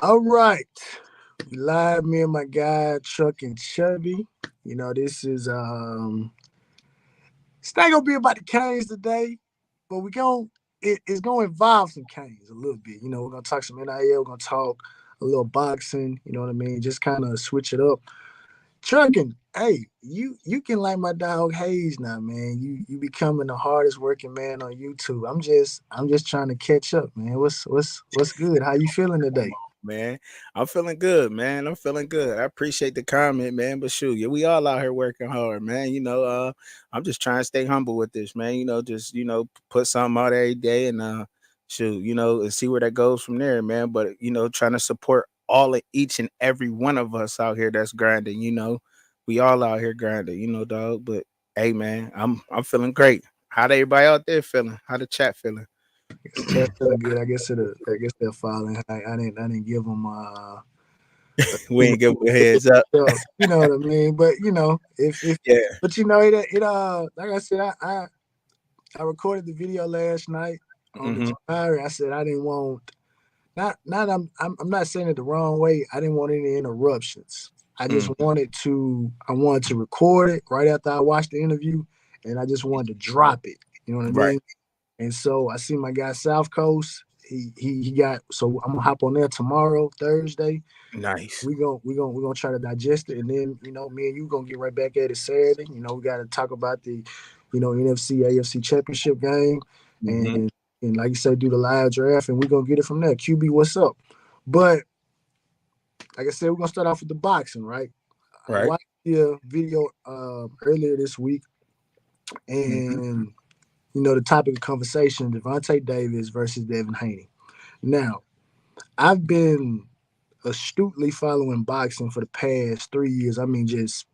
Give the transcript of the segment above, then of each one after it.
All right. We live, me and my guy Chuck and Chubby. This is it's not gonna be about the Canes today, but it's gonna involve some Canes a little bit. We're gonna talk some NIL, we're gonna talk a little boxing, you know what I mean? Just kind of switch it up. Trucking, hey, you can like my dog Hayes now, man. You becoming the hardest working man on YouTube. I'm just trying to catch up, man. What's good? How you feeling today? Man, I'm feeling good, man. I'm feeling good. I appreciate the comment, man. But shoot, yeah, we all out here working hard, man. I'm just trying to stay humble with this, man. Just put something out every day and shoot, and see where that goes from there, man. But trying to support all of each and every one of us out here that's grinding. We all out here grinding, dog. But hey, man, I'm feeling great. How everybody out there feeling? How the chat feeling? Cat feeling good. I guess they're following. I didn't give them We ain't give a heads up. you know what I mean. But if Yeah. but like I said, I recorded the video last night on the Hmm. Jamari. I said I didn't want not I'm not saying it the wrong way. I didn't want any interruptions. I wanted to record it right after I watched the interview, and I just wanted to drop it. You know what I Right. mean? And so I see my guy South Coast. He got, so I'm gonna hop on there tomorrow, Thursday. Nice. We gonna try to digest it, and then me and you gonna get right back at it Saturday. We got to talk about the NFC AFC Championship game, Hmm. and like you said, do the live draft, and we're gonna get it from there. QB, what's up? But like I said, we're gonna start off with the boxing, right? I Right. watched the video earlier this week, Hmm. and the topic of conversation: Devontae Davis versus Devin Haney. Now, I've been astutely following boxing for the past 3 years. I mean, just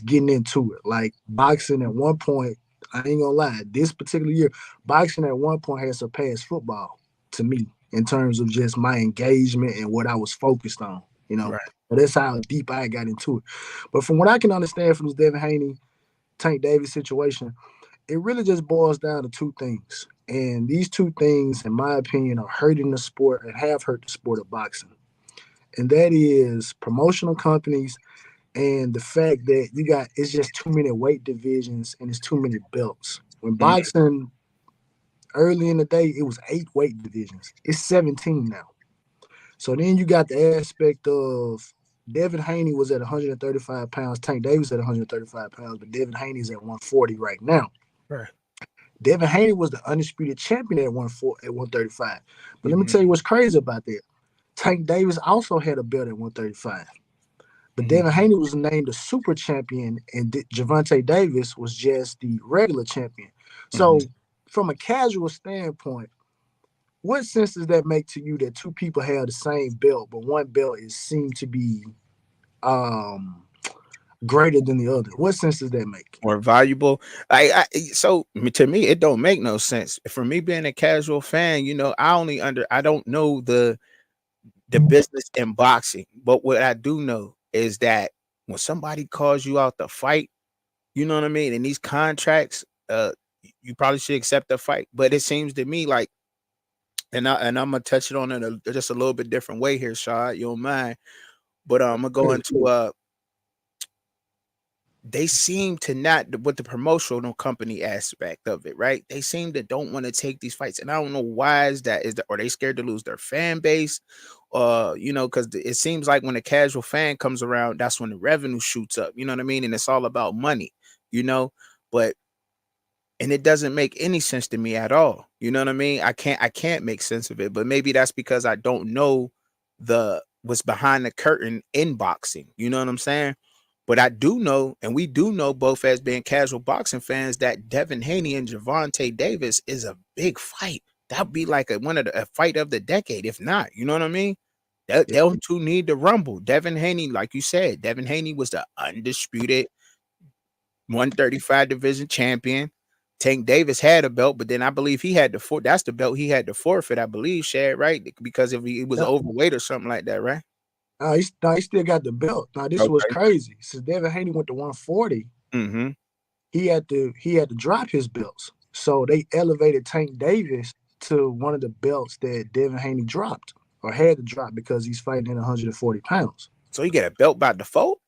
getting into it. Like boxing at one point, I ain't gonna lie, this particular year, boxing at one point had surpassed football to me in terms of just my engagement and what I was focused on. Right. But that's how deep I got into it. But from what I can understand from this Devin Haney, Tank Davis situation, it really just boils down to two things. And these two things, in my opinion, are hurting the sport and have hurt the sport of boxing. And that is promotional companies and the fact that it's just too many weight divisions and it's too many belts. When Mm. boxing early in the day, it was 8 weight divisions. It's 17 now. So then you got the aspect of Devin Haney was at 135 pounds, Tank Davis at 135 pounds, but Devin Haney's at 140 right now. Right. Devin Haney was the undisputed champion at 135. But let me Hmm. tell you what's crazy about that. Tank Davis also had a belt at 135. But Hmm. Devin Haney was named the super champion, and Javante Davis was just the regular champion. Hmm. So, from a casual standpoint, what sense does that make to you that two people have the same belt, but one belt is seemed to be um, greater than the other? What sense does that make? More valuable. To me, it don't make no sense. For me being a casual fan, I don't know the business in boxing, but what I do know is that when somebody calls you out to fight, you know what I mean, in these contracts, you probably should accept the fight. But it seems to me like, I'm gonna touch it on in just a little bit different way here, Shad. You don't mind? But I'm gonna go into they seem to not with the promotional company aspect of it, right? They seem to don't want to take these fights, and I don't know why is that. Are they scared to lose their fan base? Because it seems like when a casual fan comes around, that's when the revenue shoots up. You know what I mean? And it's all about money, you know. But and it doesn't make any sense to me at all. You know what I mean? I can't make sense of it. But maybe that's because I don't know the what's behind the curtain in boxing. You know what I'm saying? But I do know, and we do know both as being casual boxing fans, that Devin Haney and Javante Davis is a big fight. That'd be like a fight of the decade, if not. You know what I mean? They'll two need to rumble. Devin Haney, like you said, Devin Haney was the undisputed 135 division champion. Tank Davis had a belt, but then I believe he had that's the belt he had to forfeit, I believe, Shad, right? Because if he was Yeah. overweight or something like that, right? He still got the belt. Now this was Okay. crazy. Since Devin Haney went to 140, Mm-hmm. he had to drop his belts. So they elevated Tank Davis to one of the belts that Devin Haney dropped. or had to drop because he's fighting at 140 pounds. So you get a belt by default?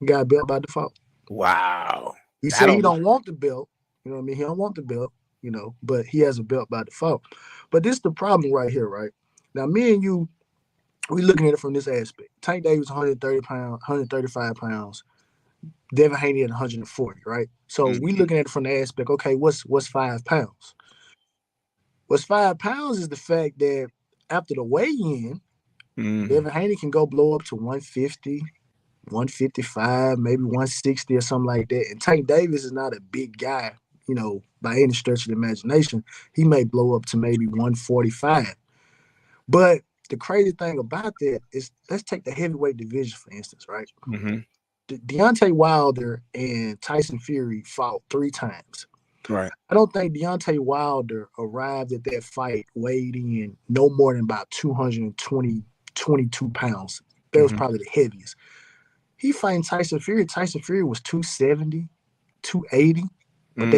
He got a belt by default. Wow. He That said he don't don't want the belt. You know what I mean? He don't want the belt, but he has a belt by default. But this is the problem right here, right? Now, me and you, we looking at it from this aspect. Tank Davis 130 pounds, 135 pounds. Devin Haney at 140, right? So we looking at it from the aspect, okay, what's 5 pounds? What's 5 pounds is the fact that after the weigh-in, Devin Haney can go blow up to 150, 155, maybe 160 or something like that. And Tank Davis is not a big guy, by any stretch of the imagination. He may blow up to maybe 145. But the crazy thing about that is, let's take the heavyweight division, for instance, right? Deontay Wilder and Tyson Fury fought 3 times. Right. I don't think Deontay Wilder arrived at that fight weighed in no more than about 220, 22 pounds. That was probably the heaviest. He fighting Tyson Fury. Tyson Fury was 270, 280, but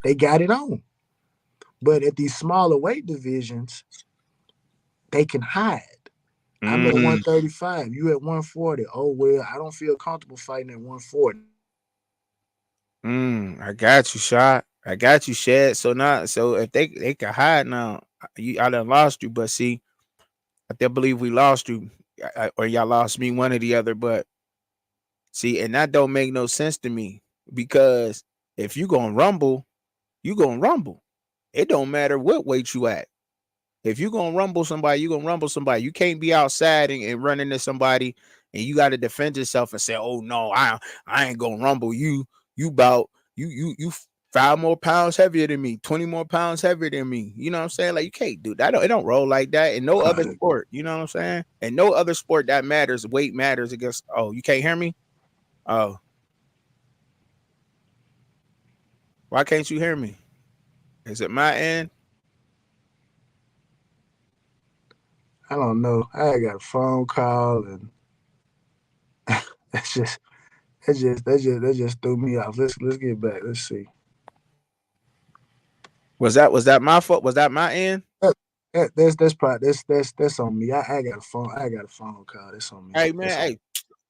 they got it on. But at these smaller weight divisions, they can hide. I'm at 135. You at 140. Oh, well, I don't feel comfortable fighting at 140. I got you, Shot. I got you, Shed. So if they can hide now, I done lost you. But see, I still believe we lost you, or y'all lost me, one or the other. But see, and that don't make no sense to me, because if you gonna rumble, you gonna rumble. It don't matter what weight you at. If you gonna rumble somebody, you gonna rumble somebody. You can't be outside and run into somebody and you got to defend yourself and say, "Oh no, I ain't gonna rumble you. You 5 more pounds heavier than me, 20 more pounds heavier than me." You know what I'm saying? Like, you can't do that. It don't roll like that in no other sport. You know what I'm saying? And no other sport that matters. Weight matters against. Oh, you can't hear me? Oh, why can't you hear me? Is it my end? I don't know. I got a phone call, and that just threw me off. Let's get back. Let's see. Was that my fault? Was that my end? That's probably that's on me. I got a phone call. That's on me. Hey man,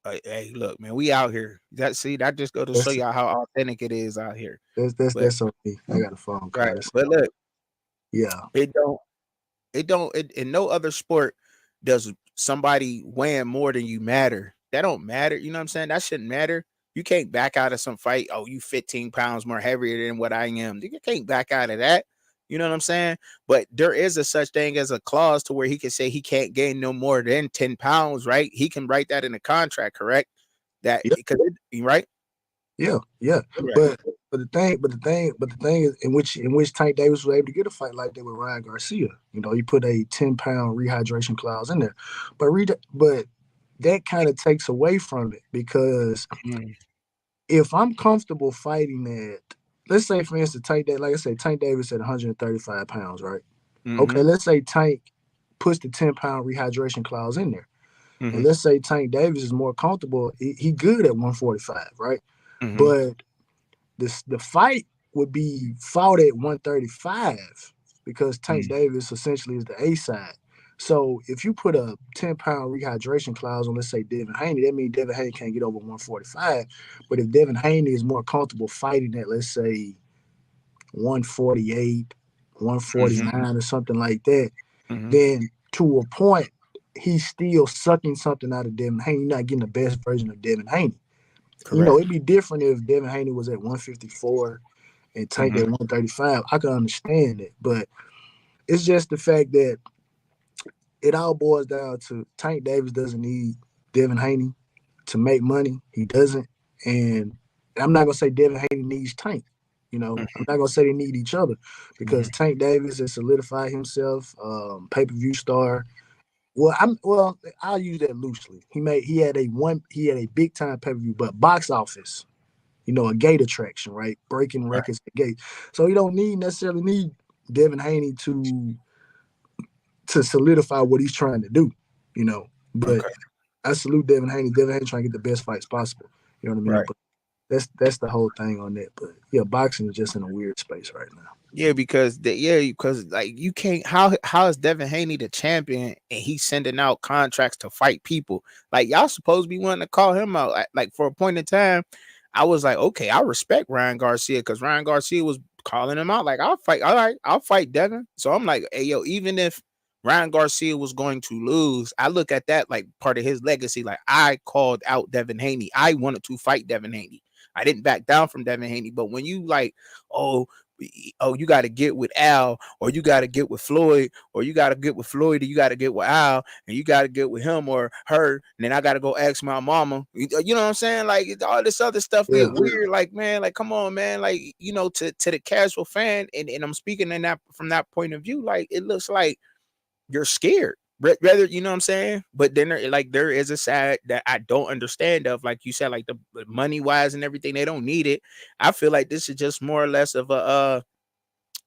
hey, look, man, we out here. That just go to show y'all how authentic it is out here. That's on me. I got a phone call. Right. But look, yeah, it don't in no other sport does somebody weighing more than you matter. That don't matter. You know what I'm saying? That shouldn't matter. You can't back out of some fight. Oh, you 15 pounds more heavier than what I am. You can't back out of that. You know what I'm saying? But there is a such thing as a clause to where he can say he can't gain no more than 10 pounds, right? He can write that in the contract, correct? That because right? Yeah. But the thing is, in which Tank Davis was able to get a fight like that with Ryan Garcia. He put a 10-pound rehydration clause in there. But that kind of takes away from it, because if I'm comfortable fighting at, let's say, for instance, Tank Davis at 135 pounds, right? Okay, let's say Tank puts the 10-pound rehydration clause in there. And let's say Tank Davis is more comfortable. He good at 145, right? But the fight would be fought at 135 because Tank Davis essentially is the A side. So if you put a 10-pound rehydration clause on, let's say, Devin Haney, that means Devin Haney can't get over 145. But if Devin Haney is more comfortable fighting at, let's say, 148, 149 or something like that, then to a point, he's still sucking something out of Devin Haney. You're not getting the best version of Devin Haney. Correct. It'd be different if Devin Haney was at 154 and Tank at 135. I can understand it, but it's just the fact that it all boils down to Tank Davis doesn't need Devin Haney to make money. He doesn't. And I'm not going to say Devin Haney needs Tank. I'm not going to say they need each other, because Tank Davis has solidified himself, pay-per-view star. Well, I'll use that loosely. He had a big time pay-per-view, but box office, a gate attraction, right? Breaking records at gate. So you don't necessarily need Devin Haney to solidify what he's trying to do, But I salute Devin Haney. Devin Haney trying to get the best fights possible. You know what I mean? Right. But That's the whole thing on that. But yeah, boxing is just in a weird space right now. Yeah, because like you can't how is Devin Haney the champion and he's sending out contracts to fight people? Like y'all supposed to be wanting to call him out. Like for a point in time, I was like, okay, I respect Ryan Garcia because Ryan Garcia was calling him out. Like, I'll fight, all right, I'll fight Devin. So I'm like, hey yo, even if Ryan Garcia was going to lose, I look at that like part of his legacy. Like I called out Devin Haney. I wanted to fight Devin Haney. I didn't back down from Devin Haney. But when you like, oh, you got to get with Al, or you got to get with Floyd, or you got to get with Floyd, or you got to get with Al, and you got to get with him or her, and then I got to go ask my mama. You know what I'm saying? Like all this other stuff Yeah. get weird. Like man, like come on, man. Like to the casual fan, and I'm speaking in that from that point of view. Like it looks like you're scared. Rather, you know what I'm saying? But then there is a side that I don't understand of, like you said, like the money wise and everything, they don't need it. I feel like this is just more or less of a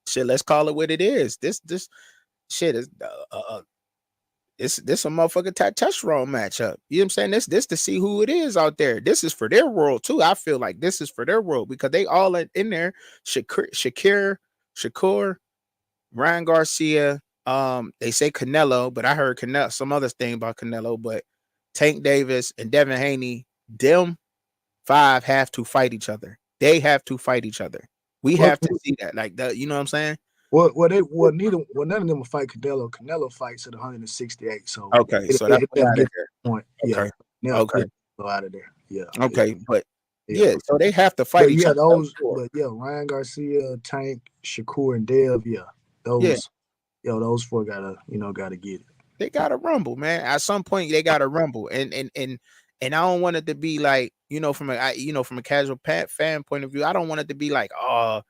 shit. Let's call it what it is. This shit is this a motherfucking testosterone matchup. You know what I'm saying? This to see who it is out there. This is for their world too. I feel like this is for their world because they all in there. Shakur, Ryan Garcia. They say Canelo, but I heard Canelo some other thing about Canelo. But Tank Davis and Devin Haney, them five have to fight each other. They have to fight each other. We have to see that, like that. You know what I'm saying? Well, none of them will fight Canelo. Canelo fights at 168. So okay, so that's the point. Okay. Yeah, okay, go out of there. Yeah. Okay, but yeah, so they have to fight each other. But yeah, Ryan Garcia, Tank, Shakur, and Dev. Yeah, those four gotta get it. They gotta rumble, man. At some point, they gotta rumble, and I don't want it to be like from a casual fan point of view. I don't want it to be like, oh,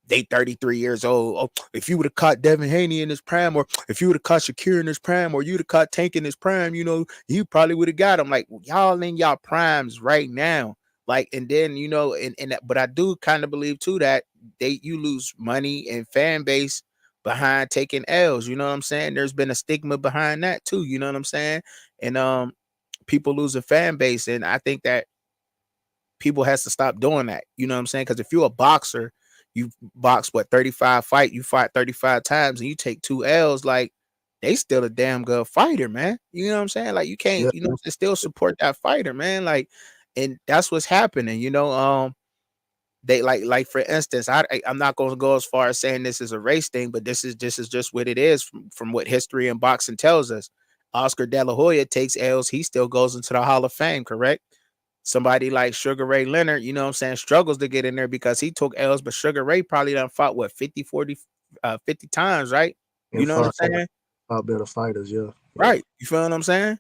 they 33 years old. Oh, if you would have caught Devin Haney in his prime, or if you would have caught Shakir in his prime, or you'd have caught Tank in his prime, you probably would have got him. Like y'all in y'all primes right now. Like, and then but I do kind of believe too that you lose money and fan base behind taking L's. You know what I'm saying? There's been a stigma behind that too. You know what I'm saying? And people lose a fan base, and I think that people has to stop doing that. You know what I'm saying? Because if you're a boxer, you box 35 fight, you fight 35 times, and you take 2 L's, like they still a damn good fighter, man. You know what I'm saying? Like you can't, still support that fighter, man. Like, and that's what's happening. They like for instance, I'm not going to go as far as saying this is a race thing, but this is just what it is from what history and boxing tells us. Oscar De La Hoya takes L's, he still goes into the Hall of Fame, correct? Somebody like Sugar Ray Leonard, you know what I'm saying, struggles to get in there because he took L's, but Sugar Ray probably done fought 50 times, right? You know what I'm saying? Fought better fighters, yeah. Right. You feel what I'm saying?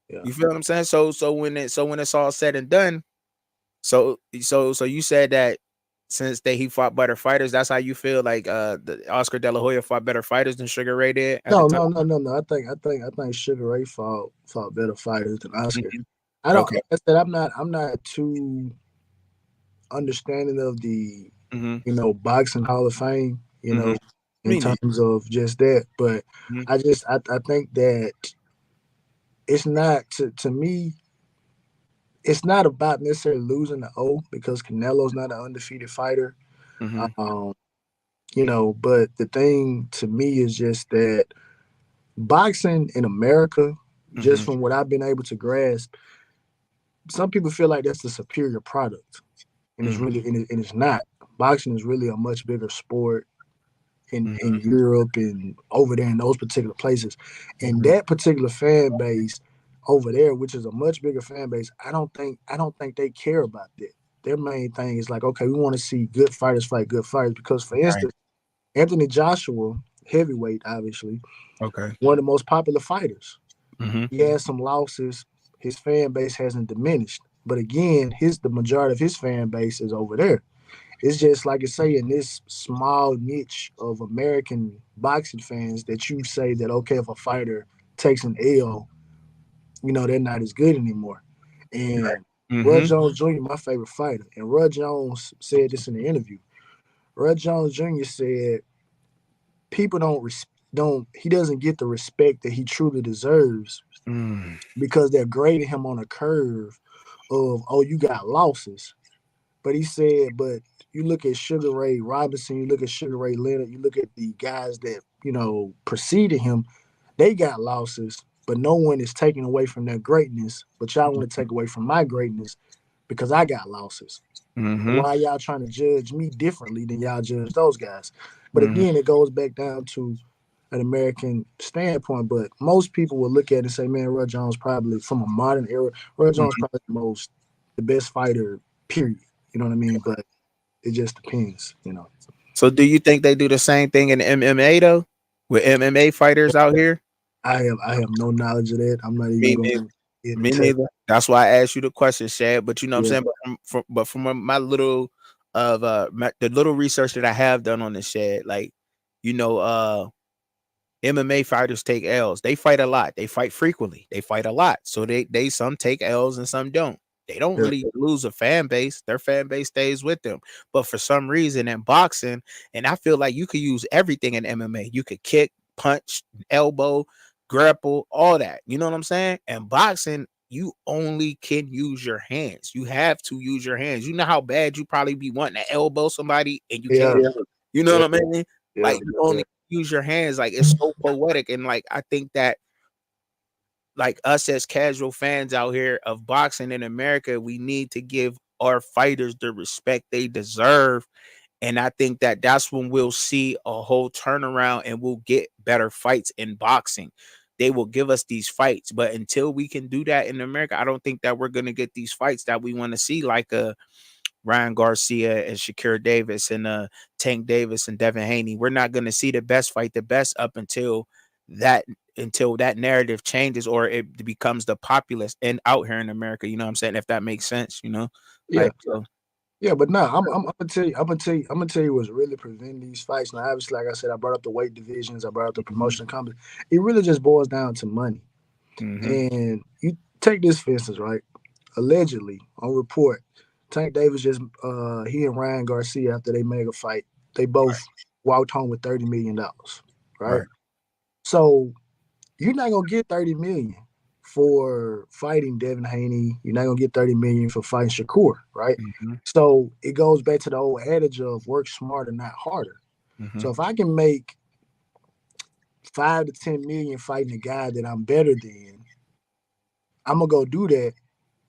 Yeah. You feel what I'm saying? So when it's all said and done, so you said that since he fought better fighters, that's how you feel like the Oscar De La Hoya fought better fighters than Sugar Ray did? No. I think Sugar Ray fought better fighters than Oscar. Mm-hmm. I don't. Okay. I said I'm not too understanding of the boxing Hall of Fame. In terms of just that, but I think that it's not to me. It's not about necessarily losing the O because Canelo's not an undefeated fighter. But the thing to me is just that boxing in America, just from what I've been able to grasp, some people feel like that's the superior product, and it's really and it's not. Boxing is really a much bigger sport in Europe and over there in those particular places, and that particular fan base over there, which is a much bigger fan base, I don't think they care about that. Their main thing is like, okay, we want to see good fighters fight good fighters because, for instance, Anthony Joshua, heavyweight, obviously, one of the most popular fighters. He has some losses. His fan base hasn't diminished, but again, the majority of his fan base is over there. It's just like I say, in this small niche of American boxing fans that you say that, okay, if a fighter takes an L, they're not as good anymore. And Rud Jones Jr., my favorite fighter, and Rud Jones said this in the interview. Rud Jones Jr. said people he doesn't get the respect that he truly deserves because they're grading him on a curve of, oh, you got losses. But he said, but you look at Sugar Ray Robinson, you look at Sugar Ray Leonard, you look at the guys that, preceded him, they got losses, but no one is taking away from their greatness. But y'all want to take away from my greatness because I got losses. Mm-hmm. Why y'all trying to judge me differently than y'all judge those guys? But Mm-hmm. again, it goes back down to an American standpoint. But most people will look at it and say, man, Roy Jones probably from a modern era, Roy Jones probably the best fighter, period. You know what I mean? But it just depends. So do you think they do the same thing in MMA though? With MMA fighters out here? I have no knowledge of that. I'm not even Me going neither. to get Me into. neither. That's why I asked you the question, Shad. But you know what Yeah, I'm saying? But from my little the little research that I have done on the Shad, like, you know, MMA fighters take L's. They fight a lot. They fight frequently. They fight a lot. So they some take L's and some don't. They don't yeah, really lose a fan base. Their fan base stays with them. But for some reason in boxing, and I feel like you could use everything in MMA. You could kick, punch, elbow, grapple, all that. You know what I'm saying? And boxing, you only can use your hands. You have to use your hands. You know how bad you probably be wanting to elbow somebody and you yeah, can't. You know yeah, what I mean? yeah, Like you only use your hands. Like it's so poetic. And like I think that like us as casual fans out here of boxing in America, we need to give our fighters the respect they deserve. And I think that that's when we'll see a whole turnaround and we'll get better fights in boxing. They will give us these fights, but until we can do that in America, I don't think that we're going to get these fights that we want to see, like Ryan Garcia and Shakir Davis and Tank Davis and Devin Haney. We're not going to see the best fight the best up that until that narrative changes or it becomes the populist and out here in America. You know what I'm saying? If that makes sense, yeah. like so. Yeah, but no, I'm gonna tell you, I'm gonna tell you what's really preventing these fights. Now, obviously, like I said, I brought up the weight divisions, I brought up the promotion company. It really just boils down to money. Mm-hmm. And you take this for instance, right? Allegedly, on report, Tank Davis just he and Ryan Garcia after they made a fight, they both walked home with $30 million, right? Right. So you're not gonna get 30 million for fighting Devin Haney. You're not gonna get 30 million for fighting Shakur, right? Mm-hmm. So it goes back to the old adage of work smarter, not harder. Mm-hmm. So if I can make 5 to 10 million fighting a guy that I'm better than, I'm gonna go do that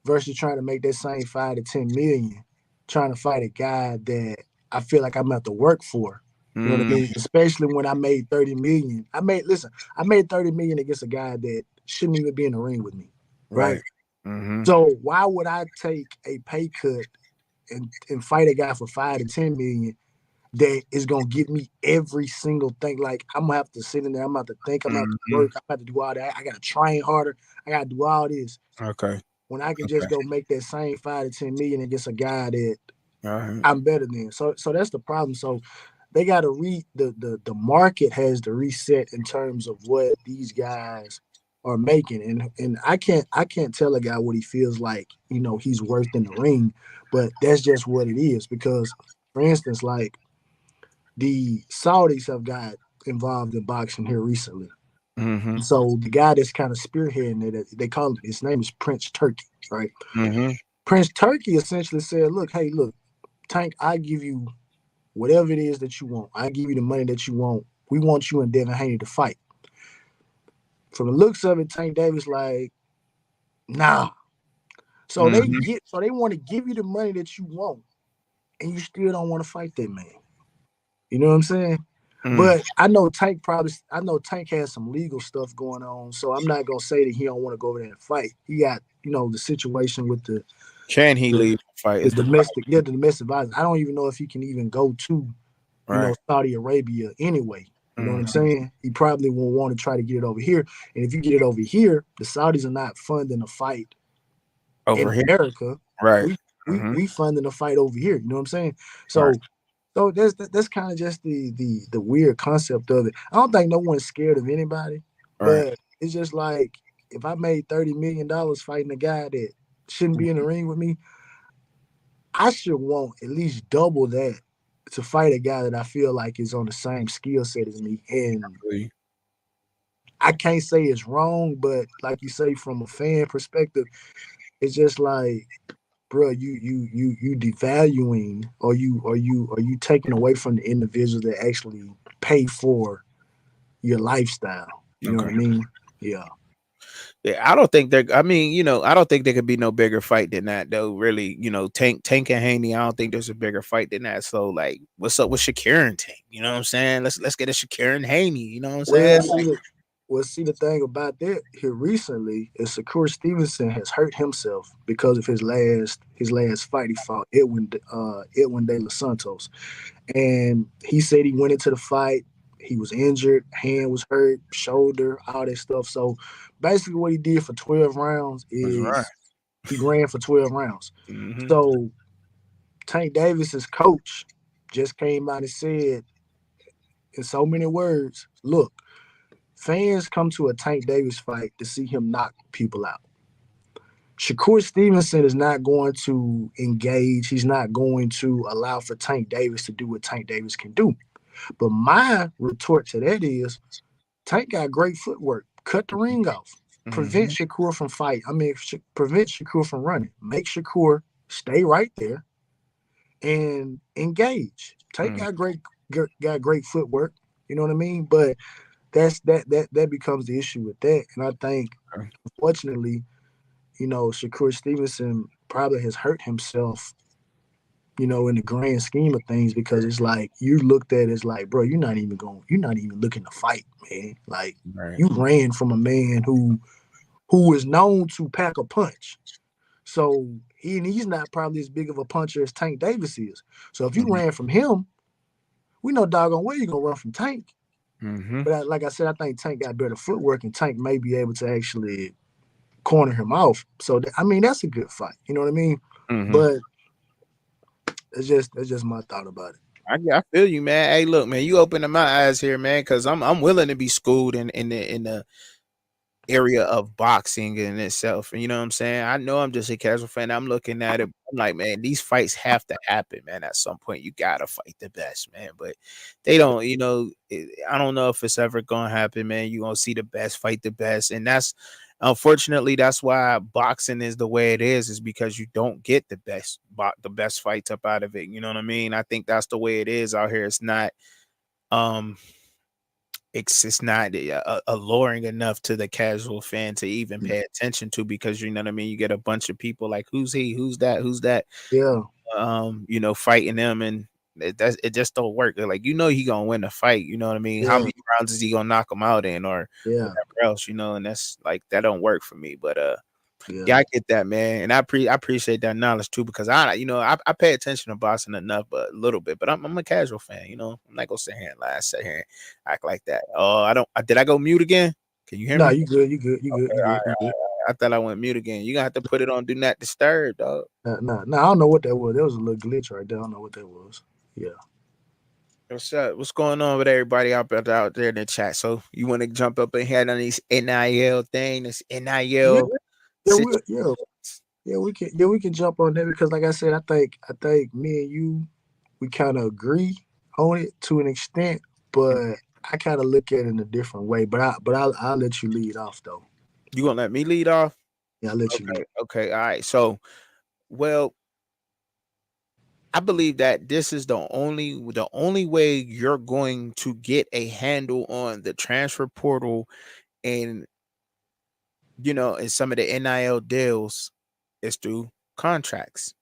versus trying to make that same 5 to 10 million trying to fight a guy that I feel like I'm gonna have to work for. You know what I Mm-hmm. mean? Especially when I made 30 million. I made 30 million against a guy that shouldn't even be in the ring with me. Right. Right. Mm-hmm. So why would I take a pay cut and fight a guy for 5 to 10 million that is gonna give me every single thing? Like I'm gonna have to sit in there, I'm gonna have to think, I'm gonna have to Mm-hmm. work, I'm gonna have to do all that. I gotta train harder, I gotta do all this. Okay. When I can just Okay. go make that same 5 to 10 million against a guy that All right. I'm better than. So that's the problem. So they gotta the market has to reset in terms of what these guys are making. And I can't tell a guy what he feels like, he's worth in the ring, but that's just what it is. Because for instance, like the Saudis have got involved in boxing here recently. Mm-hmm. So the guy that's kind of spearheading it, they call it, his name is Prince Turkey, right? Mm-hmm. Prince Turkey essentially said, look, hey, look, Tank, I give you whatever it is that you want. I give you the money that you want. We want you and Devin Haney to fight. From the looks of it, Tank Davis like, nah. So Mm-hmm. they want to give you the money that you want, and you still don't want to fight that man. You know what I'm saying? Mm. But I know Tank has some legal stuff going on, so I'm not gonna say that he don't want to go over there and fight. He got, the situation with Can he the, leave the fight? the Is the domestic violence. I don't even know if he can even go to, right? Saudi Arabia anyway. You know what I'm Mm-hmm. saying? He probably will want to try to get it over here. And if you get it over here, the Saudis are not funding a fight in Over here, America. right? We we Mm-hmm. we funding a fight over here. You know what I'm saying? Right. So that's kind of just the weird concept of it. I don't think no one's scared of anybody, Right. but it's just like if I made $30 million fighting a guy that shouldn't be in the ring with me, I should want at least double that to fight a guy that I feel like is on the same skill set as me. And Really. I can't say it's wrong, but like you say, from a fan perspective, it's just like bro, you devaluing, or you taking away from the individuals that actually pay for your lifestyle. You know what Okay. I mean? Yeah. Yeah, I don't think they're. I mean, I don't think there could be no bigger fight than that, though. Really, Tank and Haney. I don't think there's a bigger fight than that. So, like, what's up with Shakir and Tank? You know what I'm saying? Let's get a Shakir and Haney. You know what I'm Well, saying? see the thing about that here recently is Shakur Stevenson has hurt himself because of his last fight. He fought Edwin De Los Santos, and he said he went into the fight. He was injured, hand was hurt, shoulder, all that stuff. So basically, what he did for 12 rounds That's right. is he ran for 12 rounds. Mm-hmm. So Tank Davis's coach just came out and said in so many words, look, fans come to a Tank Davis fight to see him knock people out. Shakur Stevenson is not going to engage. He's not going to allow for Tank Davis to do what Tank Davis can do. But my retort to that is Tank got great footwork. Cut the ring off. Prevent Mm-hmm. Shakur from fight. Prevent Shakur from running. Make Shakur stay right there and engage. Tank got great footwork. You know what I mean? But that becomes the issue with that. And I think, unfortunately, Shakur Stevenson probably has hurt himself, in the grand scheme of things, because it's like you looked at it as like, bro, you're not even looking to fight, man. Like Right. you ran from a man who is known to pack a punch. So he's not probably as big of a puncher as Tank Davis is. So if you Mm-hmm. ran from him, we know doggone well you're gonna run from Tank. Mm-hmm. But like I said, I think Tank got better footwork, and Tank may be able to actually corner him off. So that's a good fight. You know what I mean? Mm-hmm. But that's just my thought about it. I feel you, man. Hey, look, man, you opening my eyes here, man, because I'm willing to be schooled in the area of boxing in itself. And you know what I'm saying? I know I'm just a casual fan. I'm looking at it. I'm like, man, these fights have to happen, man. At some point, you gotta fight the best, man. But they don't, I don't know if it's ever gonna happen, man. You gonna see the best fight the best, and that's unfortunately that's why boxing is the way it is because you don't get the best fights up out of it. You know what I mean? I think that's the way it is out here. It's not. Um, it's not alluring enough to the casual fan to even pay attention to because you know what I mean. You get a bunch of people like who's he, who's that, Yeah, fighting them, and it just don't work. They're like he gonna win the fight. You know what I mean? How yeah, many rounds is he gonna knock him out in or yeah, whatever else? And that's like that don't work for me. But yeah. yeah, I get that, man, and I appreciate that knowledge too because I pay attention to boxing enough, but a little bit. But I'm a casual fan, I'm not gonna sit here and lie, sit here and act like that. Oh, I don't. Did I go mute again? Can you hear No, me? you good, you good, you good, Okay, you all good, right, you good. I thought I went mute again. You gonna have to put it on do not disturb, dog. No, I don't know what that was. That was a little glitch right there. I don't know what that was. Yeah. What's up? What's going on with everybody out there in the chat? So you want to jump up ahead on these NIL thing, this Yeah, NIL yeah, situation? we can jump on that because, like I said, I think me and you, we kind of agree on it to an extent, but I kind of look at it in a different way. I'll let you lead off though. You gonna let me lead off? Yeah, I'll let you Okay, lead. okay, all right. So, well, I believe that this is the only way you're going to get a handle on the transfer portal and and some of the NIL deals is through contracts,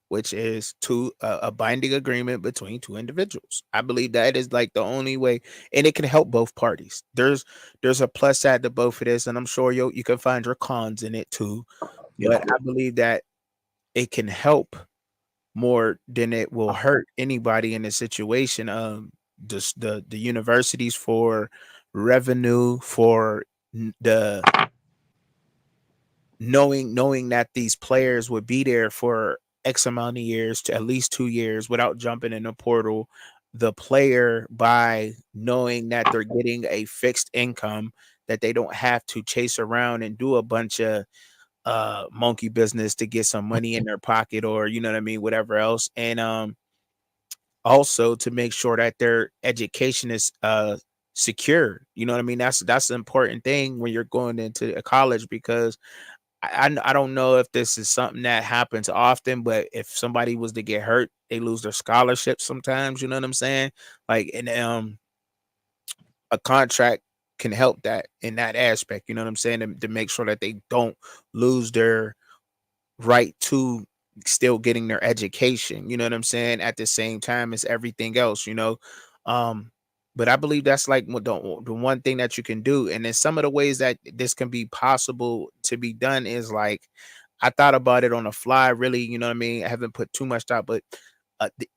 which is a binding agreement between two individuals. I believe that is like the only way, and it can help both parties. There's a plus side to both of this, and I'm sure you can find your cons in it too. Yeah, But I believe that it can help more than it will hurt anybody in this situation. The universities for revenue for the knowing that these players would be there for X amount of years to at least 2 years without jumping in the portal. The player by knowing that they're getting a fixed income that they don't have to chase around and do a bunch of monkey business to get some money in their pocket or you know what I mean, whatever else. And also to make sure that their education is secure. You know what I mean? That's an important thing when you're going into a college because I don't know if this is something that happens often, but if somebody was to get hurt, they lose their scholarship sometimes. You know what I'm saying? Like, and a contract can help that in that aspect. You know what I'm saying? To make sure that they don't lose their right to still getting their education, you know what I'm saying, at the same time as everything else, you know. Um, but I believe that's like the one thing that you can do. And then some of the ways that this can be possible to be done is like I thought about it on the fly, really, you know what I mean? I haven't put too much thought, but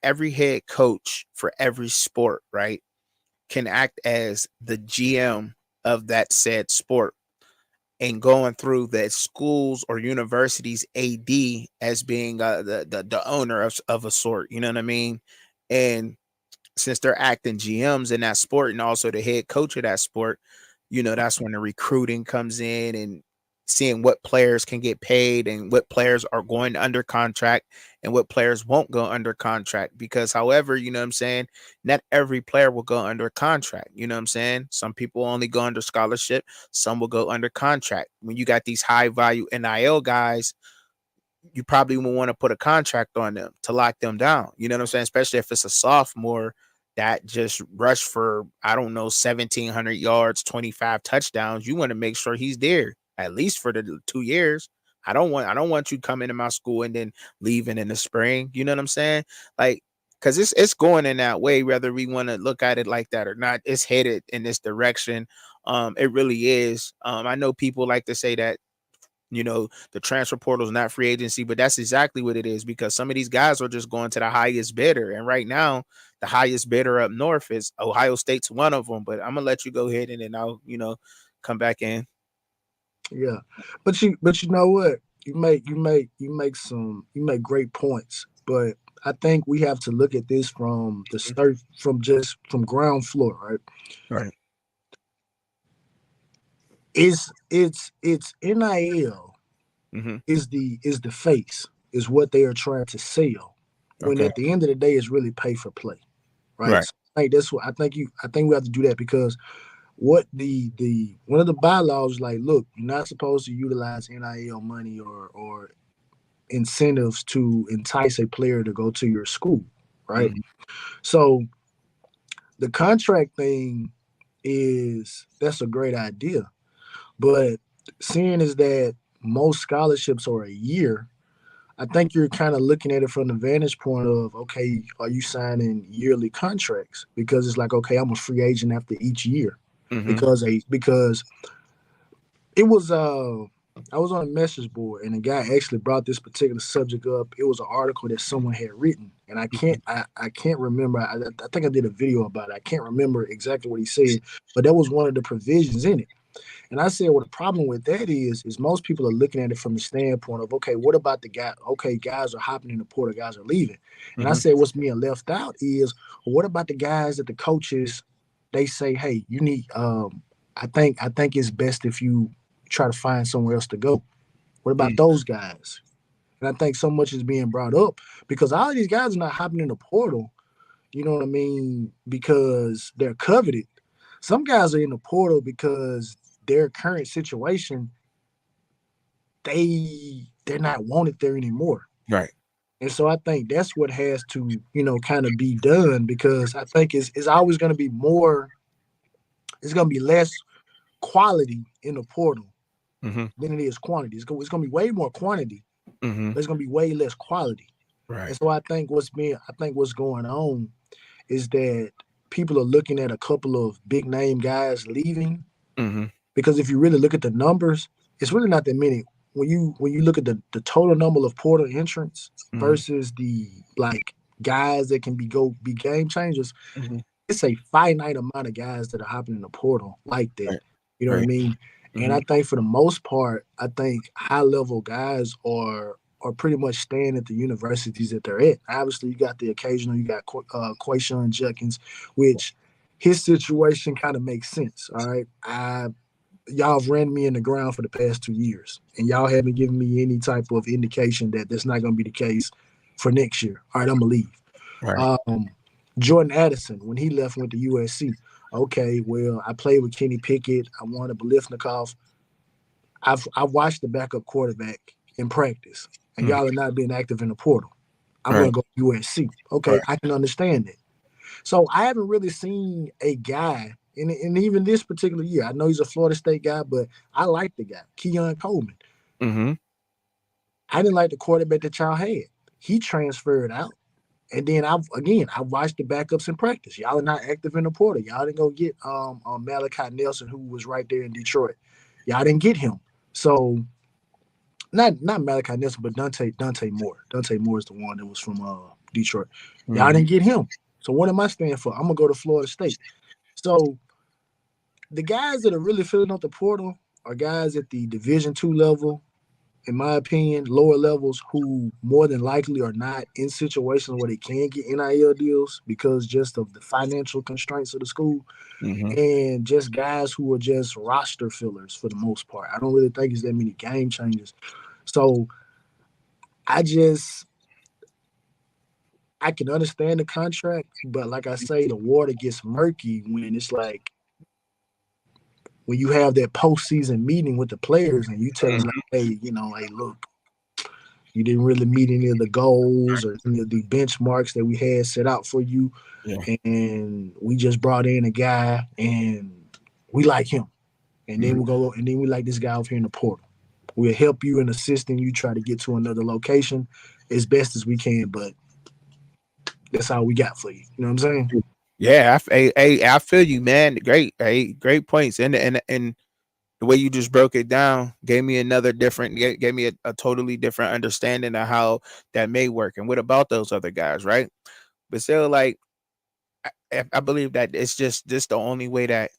every head coach for every sport, right, can act as the GM of that said sport and going through the schools or universities AD as being the owner of a sort, you know what I mean? And since they're acting GMs in that sport and also the head coach of that sport, you know, that's when the recruiting comes in and seeing what players can get paid and what players are going under contract and what players won't go under contract. Because, however, you know what I'm saying, not every player will go under contract. You know what I'm saying? Some people only go under scholarship, some will go under contract. When you got these high value NIL guys, you probably will want to put a contract on them to lock them down. You know what I'm saying? Especially if it's a sophomore that just rushed for, I don't know, 1,700 yards, 25 touchdowns. You want to make sure he's there at least for the 2 years. I don't want you coming to my school and then leaving in the spring. You know what I'm saying? Like, because it's going in that way, whether we want to look at it like that or not. It's headed in this direction. It really is. I know people like to say that, you know, the transfer portal is not free agency, but that's exactly what it is, because some of these guys are just going to the highest bidder. And right now, the highest bidder up north is Ohio State's one of them. But I'm gonna let you go ahead and then I'll, you know, come back in. Yeah, but you know what? You make great points, but I think we have to look at this from the Mhm. start, from ground floor, right? Right. It's NIL Hmm. is the face, is what they are trying to sell. When Okay. at the end of the day, it's really pay for play, right? Right. So I think that's what I think we have to do that, because what the one of the bylaws is like, look, you're not supposed to utilize NIL money or incentives to entice a player to go to your school, right? Hmm. So the contract thing that's a great idea, but seeing is that most scholarships are a year, I think you're kind of looking at it from the vantage point of, okay, are you signing yearly contracts? Because it's like, okay, I'm a free agent after each year, Hmm. because it was I was on a message board and a guy actually brought this particular subject up. It was an article that someone had written, and I can't remember. I think I did a video about it. I can't remember exactly what he said, but that was one of the provisions in it. And I said, well, the problem with that is most people are looking at it from the standpoint of, okay, what about the guy? Okay, guys are hopping in the portal, guys are leaving. And I Hmm. said, what's being left out is, well, what about the guys that the coaches, they say, hey, you need, I think it's best if you try to find somewhere else to go. What about those guys? And I think so much is being brought up because all of these guys are not hopping in the portal, you know what I mean, because they're coveted. Some guys are in the portal because their current situation, they're not wanted there anymore. Right. And so I think that's what has to, kind of be done, because I think it's always going to be more, it's going to be less quality in the portal Hmm. than it is quantity. It's going to be way more quantity, Hmm. but it's going to be way less quality. Right. And so I think what's going on is that people are looking at a couple of big name guys leaving, Hmm. because if you really look at the numbers, it's really not that many. When you look at the total number of portal entrants Hmm. versus the, like, guys that can be game changers, Hmm. it's a finite amount of guys that are hopping in the portal like that. Right. You know what I Right. mean? And Hmm. I think for the most part, I think high level guys are pretty much staying at the universities that they're at. Obviously, you got the occasional, you got Quayshawn Judkins, which his situation kind of makes sense. All right, y'all have ran me in the ground for the past 2 years, and y'all haven't given me any type of indication that that's not going to be the case for next year. All right, I'm gonna leave. Right. Um, Jordan Addison, when he left, went to USC. Okay, well, I played with Kenny Pickett. I wanted Biletnikoff. I've watched the backup quarterback in practice, and Mm, y'all are not being active in the portal. I'm right, gonna go USC. Okay, right. I can understand it. So I haven't really seen a guy, and even this particular year, I know he's a Florida State guy, but I like the guy, Keon Coleman. Mm-hmm. I didn't like the quarterback that y'all had. He transferred out. And then I watched the backups in practice. Y'all are not active in the portal. Y'all didn't go get Malachi Nelson, who was right there in Detroit. Y'all didn't get him. So not Malachi Nelson, but Dante Moore. Dante Moore is the one that was from Detroit. Y'all Mm-hmm. didn't get him. So what am I staying for? I'm gonna go to Florida State. So the guys that are really filling up the portal are guys at the Division II level, in my opinion, lower levels who more than likely are not in situations where they can get NIL deals because just of the financial constraints of the school, Mm-hmm. and just guys who are just roster fillers for the most part. I don't really think it's that many game changers. So I just I can understand the contract, but like I say, the water gets murky when it's like when you have that postseason meeting with the players and you tell them like, hey, hey, look, you didn't really meet any of the goals or any of the benchmarks that we had set out for you. Yeah. And we just brought in a guy and we like him. And then Mhm. we go and then we like this guy over here in the portal. We'll help you and assist in you try to get to another location as best as we can, but that's all we got for you. You know what I'm saying? Yeah, I feel you, man. Great, great points, and the way you just broke it down gave me another different, gave me a totally different understanding of how that may work. And what about those other guys, right? But still, like I believe that it's just this the only way that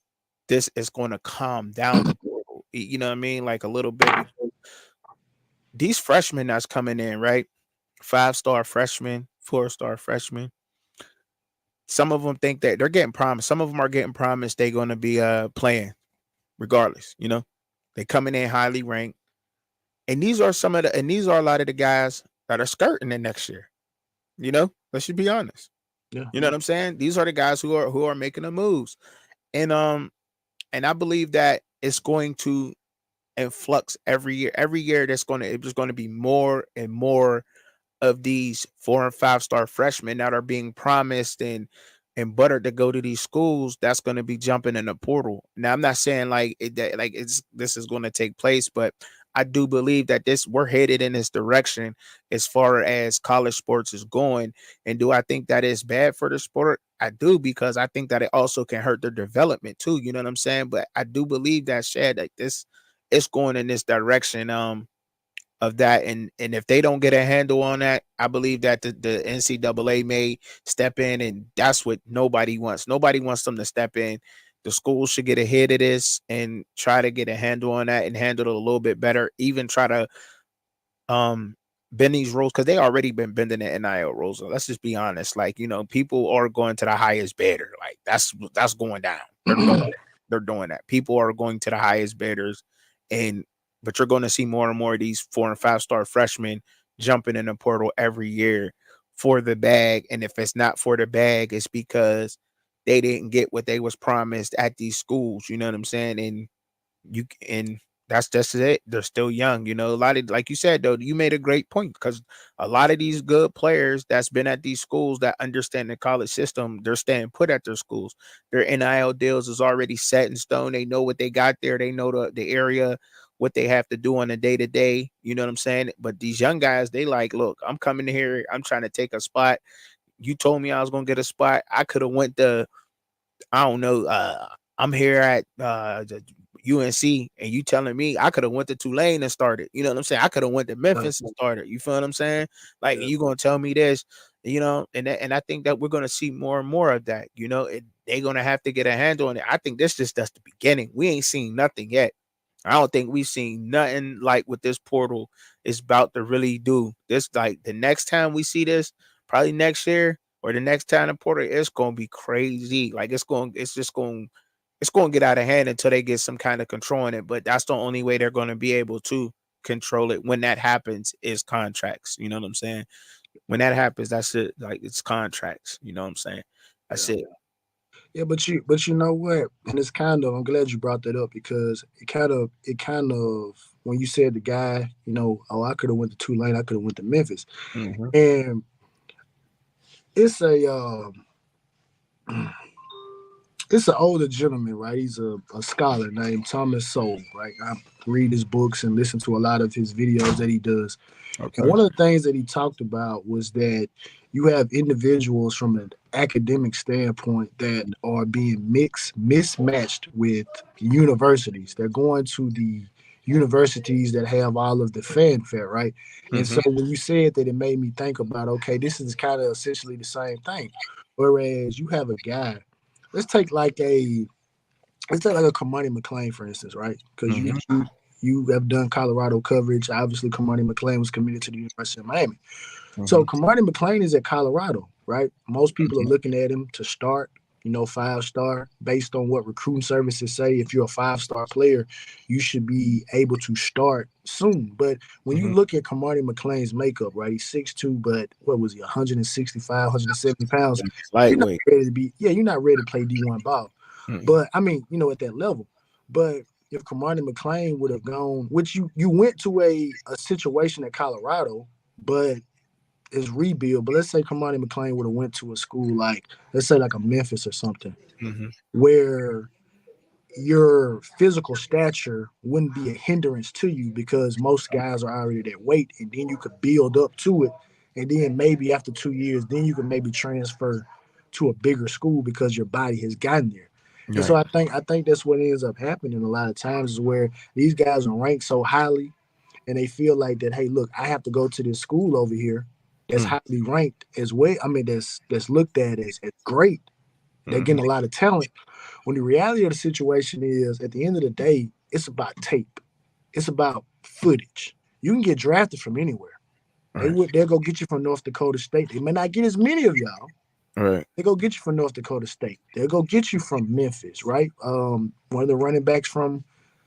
this is going to calm down the portal. You know what I mean? Like a little bit because these freshmen that's coming in, right? 5-star freshmen, 4-star freshmen. Some of them think that they're getting promised. Some of them are getting promised they're going to be playing regardless. You know, they coming in highly ranked, and these are a lot of the guys that are skirting the next year. You know, let's just be honest. Yeah. You know what I'm saying? These are the guys who are making the moves, and and I believe that it's going to influx every year. Every year, it's going to be more and more of these 4 and 5-star freshmen that are being promised and buttered to go to these schools that's going to be jumping in the portal. Now I'm not saying like it's this is going to take place, but I do believe that this we're headed in this direction as far as college sports is going. And do I think that is bad for the sport? I do, because I think that it also can hurt their development too. You know what I'm saying? But I do believe that Shad, like this, it's going in this direction. Of that. And if they don't get a handle on that, I believe that the NCAA may step in, and that's what nobody wants. Nobody wants them to step in. The schools should get ahead of this and try to get a handle on that and handle it a little bit better. Even try to bend these rules because they already been bending the NIL rules. So let's just be honest. Like, people are going to the highest bidder. Like that's going down. They're doing it. They're doing that. People are going to the highest bidders, and but you're going to see more and more of these 4 and 5-star freshmen jumping in the portal every year for the bag. And if it's not for the bag, it's because they didn't get what they was promised at these schools. You know what I'm saying? And that's just it. They're still young. A lot of, like you said, though, you made a great point, because a lot of these good players that's been at these schools that understand the college system, they're staying put at their schools. Their NIL deals is already set in stone. They know what they got there. They know the area, what they have to do on a day to day. You know what I'm saying? But these young guys, they like, look, I'm coming here. I'm trying to take a spot. You told me I was gonna get a spot. I could have went to, I don't know. I'm here at the UNC, and you telling me I could have went to Tulane and started. You know what I'm saying? I could have went to Right. Memphis and started. You feel what I'm saying? Like, Yeah. you gonna tell me this? And I think that we're gonna see more and more of that. They're gonna have to get a handle on it. I think this just that's the beginning. We ain't seen nothing yet. I don't think we've seen nothing like what this portal is about to really do. This, like, the next time we see this, probably next year or the next time the portal, it's gonna be crazy. Like, it's going to get out of hand until they get some kind of control in it. But that's the only way they're going to be able to control it. When that happens, is contracts. You know what I'm saying? When that happens, that's it. Like, it's contracts. You know what I'm saying? That's Yeah. it. Yeah, but you know what? And it's kind of I'm glad you brought that up because it kind of when you said the guy, oh I could have went to Tulane, I could have went to Memphis, Mm-hmm. and it's a it's an older gentleman, right? He's a scholar named Thomas Sowell, right? I read his books and listen to a lot of his videos that he does. And Okay. one of the things that he talked about was that you have individuals from an academic standpoint that are being mismatched with universities. They're going to the universities that have all of the fanfare, right? And Mm-hmm. so when you said that, it made me think about, okay, this is kind of essentially the same thing. Whereas you have a guy, let's take like a let's take like a Kamani McLean, for instance, right? Because Mm-hmm. you have done Colorado coverage. Obviously, Kamani McLean was committed to the University of Miami. So Mm-hmm. Kamani McLean is at Colorado, right? Most people are Mm-hmm. looking at him to start, 5 star, based on what recruiting services say. If you're a 5 star player, you should be able to start soon. But when you Mm-hmm. look at Kamani McLean's makeup, right? He's 6'2", but what was he, 165, 170 pounds? You're not Lightweight. ready to be, yeah, you're not ready to play D1 ball. Mm-hmm. But I mean, at that level. But if Kamani McLean would have gone, which you went to a situation at Colorado, but it's rebuild. But let's say Kamani McLean would have went to a school like, let's say like a Memphis or something, Mm-hmm. where your physical stature wouldn't be a hindrance to you because most guys are already that weight, and then you could build up to it, and then maybe after 2 years, then you can maybe transfer to a bigger school because your body has gotten there. And so Right. I think that's what ends up happening a lot of times is where these guys are ranked so highly and they feel like that, hey, look, I have to go to this school over here that's highly ranked as well. I mean, that's looked at as great. They're Mm-hmm. getting a lot of talent. When the reality of the situation is, at the end of the day, it's about tape. It's about footage. You can get drafted from anywhere. Right. They'll go get you from North Dakota State. They may not get as many of y'all. Right. They go get you from North Dakota State. They'll go get you from Memphis, right? One of the running backs from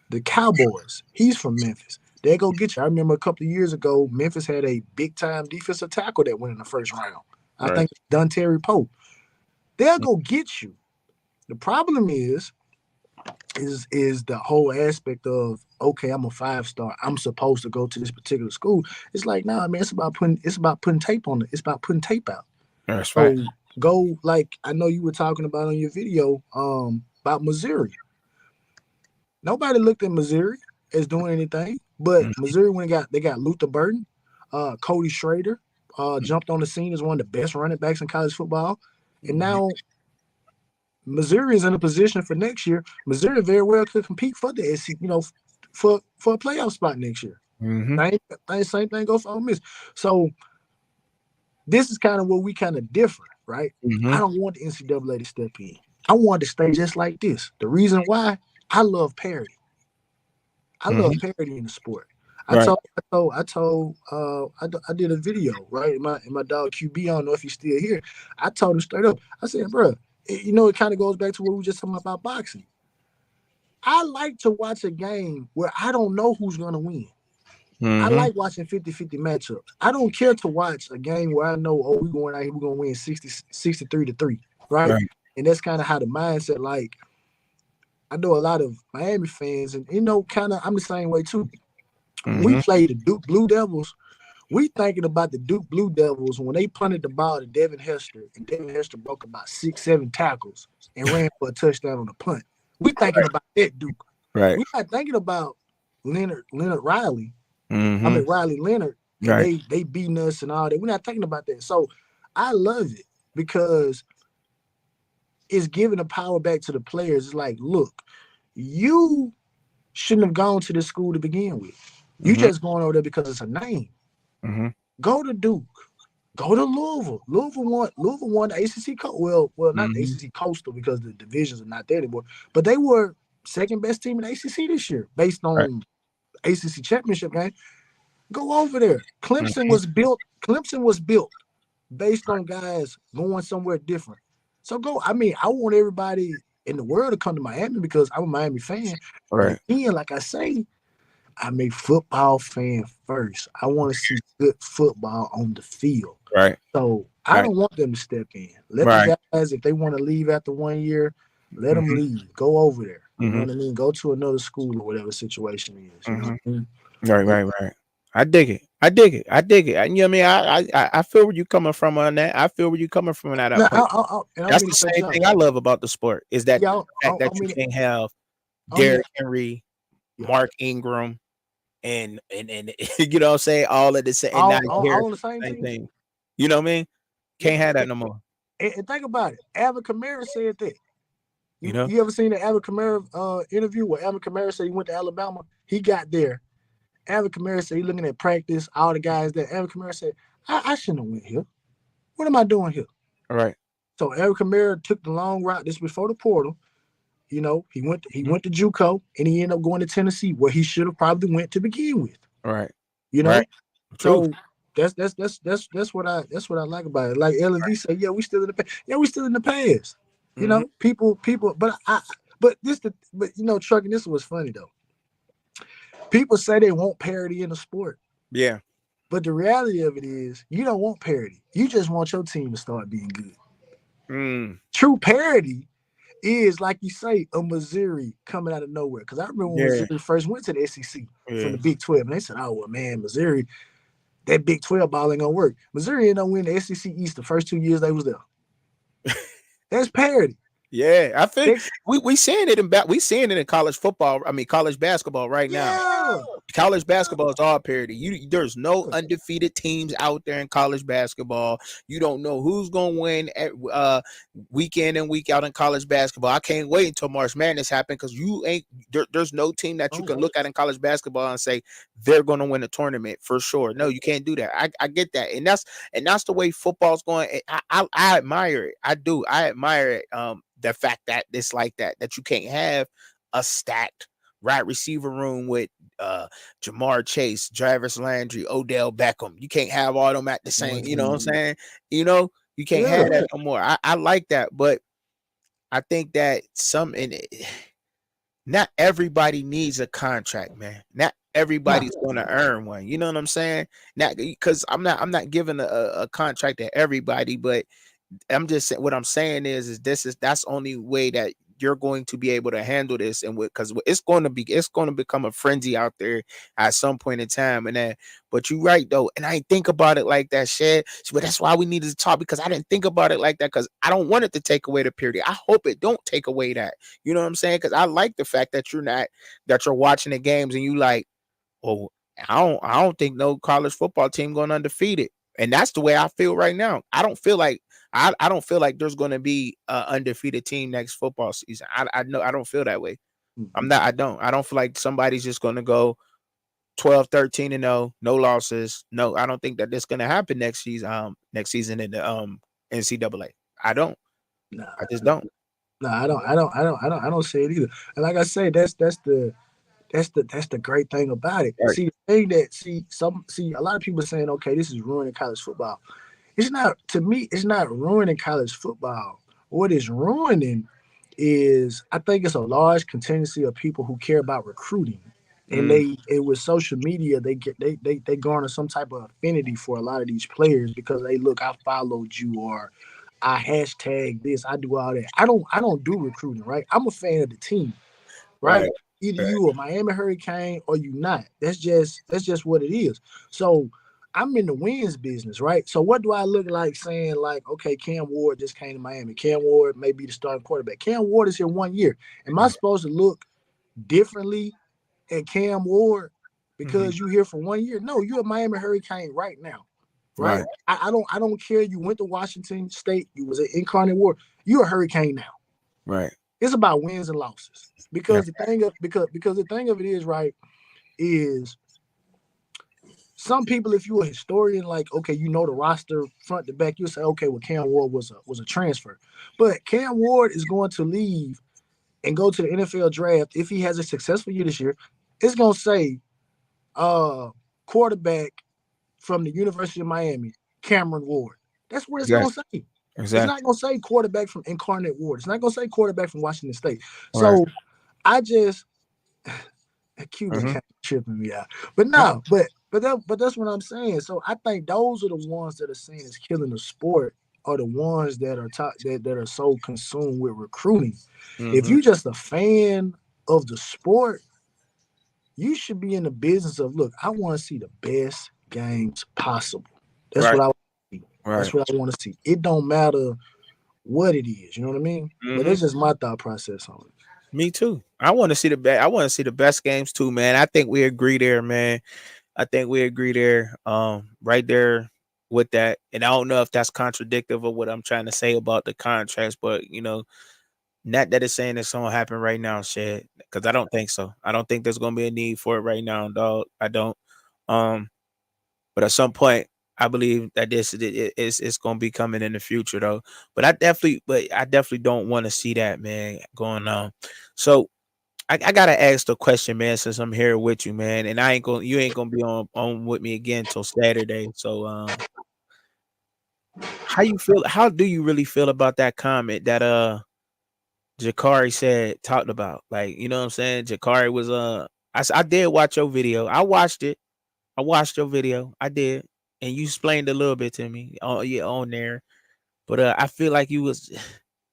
the Cowboys, he's from Memphis. They'll go get you. I remember a couple of years ago, Memphis had a big time defensive tackle that went in the first round. I Right. think Terry Pope. They'll go get you. The problem is the whole aspect of, okay, I'm a 5 star, I'm supposed to go to this particular school. It's like, nah, man, it's about putting tape on it. It's about putting tape out. That's right. So go, like I know you were talking about on your video about Missouri. Nobody looked at Missouri as doing anything, but Mm-hmm. Missouri when they got Luther Burden, Cody Schrader jumped on the scene as one of the best running backs in college football, and Mm-hmm. now Missouri is in a position for next year. Missouri very well could compete for the SEC, for a playoff spot next year. Mm-hmm. Same thing goes for Ole Miss. So this is kind of where we kind of differ, right? Mm-hmm. I don't want the NCAA to step in. I want to stay just like this. The reason why, I love parity. I love Mm-hmm. parity in the sport. Right. I did a video, right? My dog QB, I don't know if he's still here. I told him straight up. I said, bro, it kind of goes back to what we were just talking about boxing. I like to watch a game where I don't know who's going to win. I Mm-hmm. like watching 50-50 matchups. I don't care to watch a game where I know, oh, we're going out here, we're going to win 63-3, right? Right. And that's kind of how the mindset, like, I know a lot of Miami fans, and, kind of, I'm the same way too. When we Mm-hmm. played the Duke Blue Devils, we thinking about the Duke Blue Devils when they punted the ball to Devin Hester, and Devin Hester broke about 6-7 tackles and ran for a touchdown on the punt. We thinking about that Duke. Right. We're not thinking about Leonard Riley. I Mm-hmm. mean Riley Leonard, and Right. they beating us and all that. We're not thinking about that. So I love it because it's giving the power back to the players. It's like, look, you shouldn't have gone to this school to begin with. You Mm-hmm. just going over there because it's a name. Mm-hmm. Go to Duke. Go to Louisville. Louisville won the ACC. Well, not the Mm-hmm. ACC Coastal because the divisions are not there anymore. But they were second best team in the ACC this year based Right. on ACC championship game. Go over there. Clemson Mm-hmm. was built. Clemson was built based on guys going somewhere different. So go. I mean, I want everybody in the world to come to Miami because I'm a Miami fan. But Right. again, like I say, I'm a football fan first. I want to see good football on the field. Right. So I Right. don't want them to step in. Let the Right. guys, if they want to leave after 1 year, let them Mm-hmm. leave. Go over there. You know Mm-hmm. what I mean? Go to another school or whatever situation is. You know Mm-hmm. what I mean? Right. Yeah. Right. Right. I dig it. I dig it. I dig it. And you know what I mean? I feel where you coming from on that. I feel where you coming from at that Now, point. and I don't That's mean the to cut same you off. thing I love about the sport is that Yeah, the fact that you can't have I don't mean, Derrick Henry, yeah. Mark Ingram, and you know what I'm saying, all of this and not here All on the same same team. thing. You know what I mean? Yeah. Can't have that no more. And think about it. Alvin Kamara said that. You know? You ever seen the Alvin Kamara interview where Alvin Kamara said he went to Alabama? He got there. Alvin Kamara said he looking at practice, all the guys there. Alvin Kamara said, I shouldn't have went here. What am I doing here? All right. So Alvin Kamara took the long route. This before the portal. You know, he went to JUCO and he ended up going to Tennessee, where he should have probably went to begin with. All right. You Right. know, Truth. so that's what I like about it. Like LV said, yeah, we still in the past. Yeah, we still in the past. You know, people, but you know, Truck, and this was funny though. People say they want parity in the sport. Yeah. But the reality of it is, you don't want parity. You just want your team to start being good. True parity is, like you say, a Missouri coming out of nowhere. Because I remember when Missouri first went to the SEC from the Big 12, and they said, oh, well, man, Missouri, that Big 12 ball ain't going to work. Missouri ended up winning the SEC East the first 2 years they was there. That's parity. Yeah, I think we seeing it in college football. I mean, college basketball right now. College basketball is all parity. There's no undefeated teams out there in college basketball. You don't know who's gonna win week in and week out in college basketball. I can't wait until March Madness happen because there's no team that you can look at in college basketball and say they're gonna win a tournament for sure. No, you can't do that. I get that, and that's the way football's going. I admire it. I do. I admire it. The fact that it's like that you can't have a stacked wide receiver room with Jamar Chase, Jarvis Landry, Odell Beckham. You can't have all them at the same, you know what I'm saying? You know, you can't have that no more. I like that, but I think that not everybody needs a contract, man. Not everybody's going to earn one. You know what I'm saying? Not because I'm not giving a contract to everybody, but I'm just saying what I'm saying is that's only way that you're going to be able to handle this, and because it's going to become a frenzy out there at some point in time. And that, but you're right though, and I didn't think about it like that, Shed. But that's why we needed to talk, because I didn't think about it like that, because I don't want it to take away the purity. I hope it don't take away that. You know what I'm saying? Because I like the fact that you're watching the games and you like, oh, I don't think no college football team going undefeated. And that's the way I feel right now. I don't feel like there's going to be an undefeated team next football season. I know I don't feel that way. I don't feel like somebody's just going to go 12-13-0, no losses. No, I don't think that that's going to happen next season in the NCAA. I don't. No, I just don't. No, I don't say it either. And like I say, that's the great thing about it. Right. See, the thing that a lot of people are saying, okay, this is ruining college football. It's not, to me, it's not ruining college football. What is ruining is, I think it's a large contingency of people who care about recruiting. And with social media, they garner some type of affinity for a lot of these players because they look, I followed you, or I hashtag this, I do all that. I don't do recruiting, right? I'm a fan of the team, right? Either you are Miami Hurricane or you not. That's just what it is. So I'm in the wins business, right? So what do I look like saying, like, okay, Cam Ward just came to Miami. Cam Ward may be the starting quarterback. Cam Ward is here 1 year. Am I supposed to look differently at Cam Ward because you're here for 1 year? No, you're a Miami Hurricane right now, right? I don't care. You went to Washington State. You was an Incarnate Ward. You're a Hurricane now, right? It's about wins and losses, because the thing of it is, right, is some people, if you're a historian, like, okay, you know the roster front to back, you'll say, okay, well, Cam Ward was a transfer. But Cam Ward is going to leave and go to the NFL draft. If he has a successful year this year, it's going to say quarterback from the University of Miami, Cameron Ward. That's what it's going to say. Exactly. It's not going to say quarterback from Incarnate Ward. It's not going to say quarterback from Washington State. So I just, Cuban kind of tripping me out. But no, but but that's what I'm saying. So I think those are the ones that are seen as killing the sport, are the ones that are that are so consumed with recruiting. If Mm-hmm. you just a fan of the sport, you should be in the business of, look, I want to see the best games possible. That's Right. what I want to see. That's Right. what I want to see. It don't matter what it is, you know what I mean? But Mm-hmm. that's just my thought process on it. Me too. I want to see the best. I want to see the best games too, man. I think we agree there, man. I think we agree there. Right there with that. And I don't know if that's contradictive of what I'm trying to say about the contracts, but not that it's saying it's gonna happen right now, shit. Because I don't think so. I don't think there's gonna be a need for it right now, dog. I don't. Um, but at some point, I believe that it's gonna be coming in the future, though. But I definitely don't want to see that, man, going on. So I gotta ask the question, man, since I'm here with you, man, and you ain't gonna be on with me again till Saturday. So how do you really feel about that comment that Jakari talked about? Like, you know what I'm saying? Jakari was I did watch your video. I watched it. I watched your video. I did. And you explained a little bit to me on there. But I feel like you was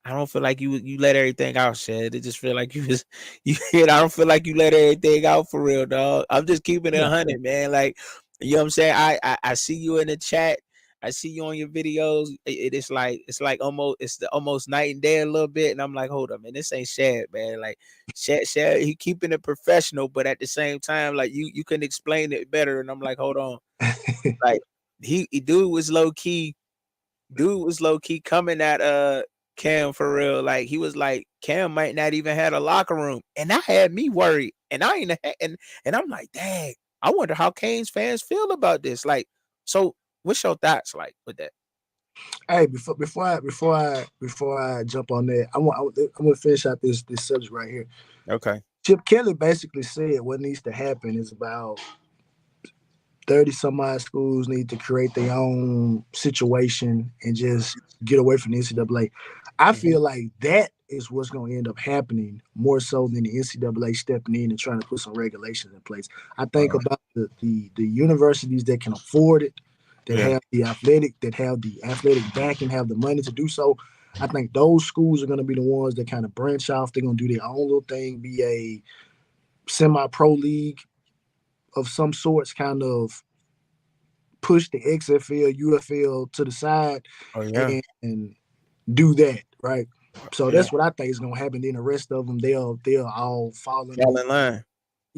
I don't feel like you let everything out, Shed. It just feel like you was I don't feel like you let everything out for real, dog. I'm just keeping it Yeah. 100, man. Like, you know what I'm saying? I see you in the chat. I see you on your videos. It's like almost night and day a little bit. And I'm like, hold up, man, this ain't Shad, man. Like Shad, he keeping it professional, but at the same time, like you can explain it better. And I'm like, hold on. Like dude was low key coming at Cam for real. Like, he was like, Cam might not even had a locker room, and that had me worried. And I ain't and I'm like, dang, I wonder how Canes fans feel about this. Like, so what's your thoughts like with that? Hey, before I jump on that, I'm gonna finish out this subject right here. Okay. Chip Kelly basically said what needs to happen is about 30 some odd schools need to create their own situation and just get away from the NCAA. I Mhm. feel like that is what's going to end up happening more so than the NCAA stepping in and trying to put some regulations in place. I think about the universities that can afford it, Yeah. that have the athletic backing, have the money to do so. I think those schools are going to be the ones that kind of branch off. They're going to do their own little thing, be a semi-pro league of some sorts, kind of push the XFL, UFL to the side Oh yeah. and do that, right? So Yeah. that's what I think is gonna happen. Then the rest of them, they'll all fall Fall underneath in line.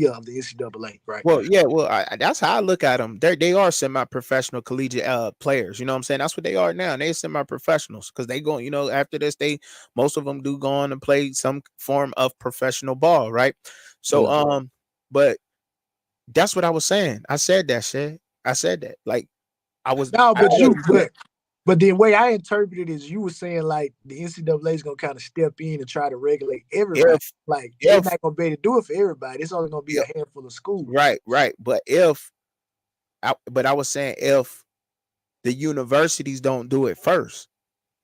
of the NCAA, right? Well, yeah, well, that's how I look at them. They are semi-professional collegiate players. You know what I'm saying? That's what they are now. They're semi-professionals because they go. After this, most of them do go on and play some form of professional ball, right? So, Yeah. but that's what I was saying. I said that shit. I said that. Like, No, I already knew. but the way I interpreted it is you were saying like the NCAA is gonna kind of step in and try to regulate everybody. If Like they're if not gonna be able to do it for everybody. It's only gonna be yeah, a handful of schools. right, but I was saying if the universities don't do it first.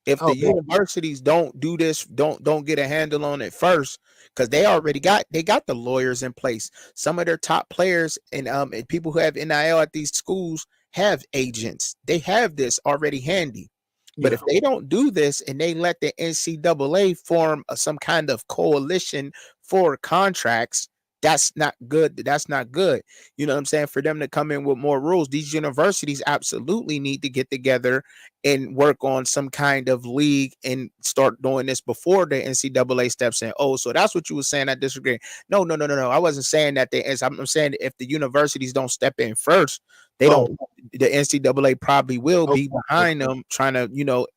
If the Oh, bet. universities don't do this, don't get a handle on it first, because they got the lawyers in place. Some of their top players and people who have NIL at these schools have agents. They have this already handy. But Yeah. if they don't do this and they let the NCAA form some kind of coalition for contracts, that's not good. That's not good. You know what I'm saying? For them to come in with more rules, these universities absolutely need to get together and work on some kind of league and start doing this before the NCAA steps in. Oh, so that's what you were saying. I disagree. No, no, no, no, no. I wasn't saying that. I'm saying if the universities don't step in first, they Oh, don't. The NCAA probably will okay. be behind them, trying to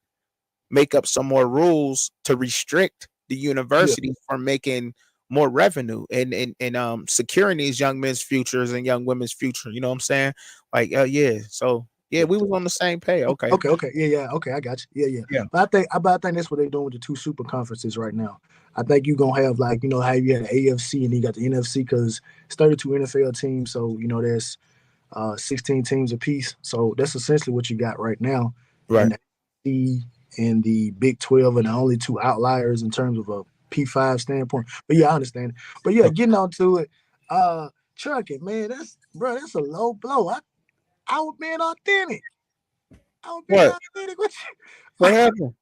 make up some more rules to restrict the Yeah. university from making more revenue and securing these young men's futures and young women's future. You know what I'm saying? Like, yeah. So yeah, Yeah. we was on the same page. Okay. Okay. Yeah. Okay, I got you. Yeah. Yeah. But I think that's what they're doing with the two super conferences right now. I think you're gonna have, like, how you had the AFC and you got the NFC, because it's 32 NFL teams, so there's 16 teams apiece. So that's essentially what you got right now. Right. And the and the Big 12 are the only two outliers in terms of a P5 standpoint. But yeah, I understand. But yeah, getting on to it, trucking, man, that's a low blow. I was being authentic. I was being What? authentic. What happened?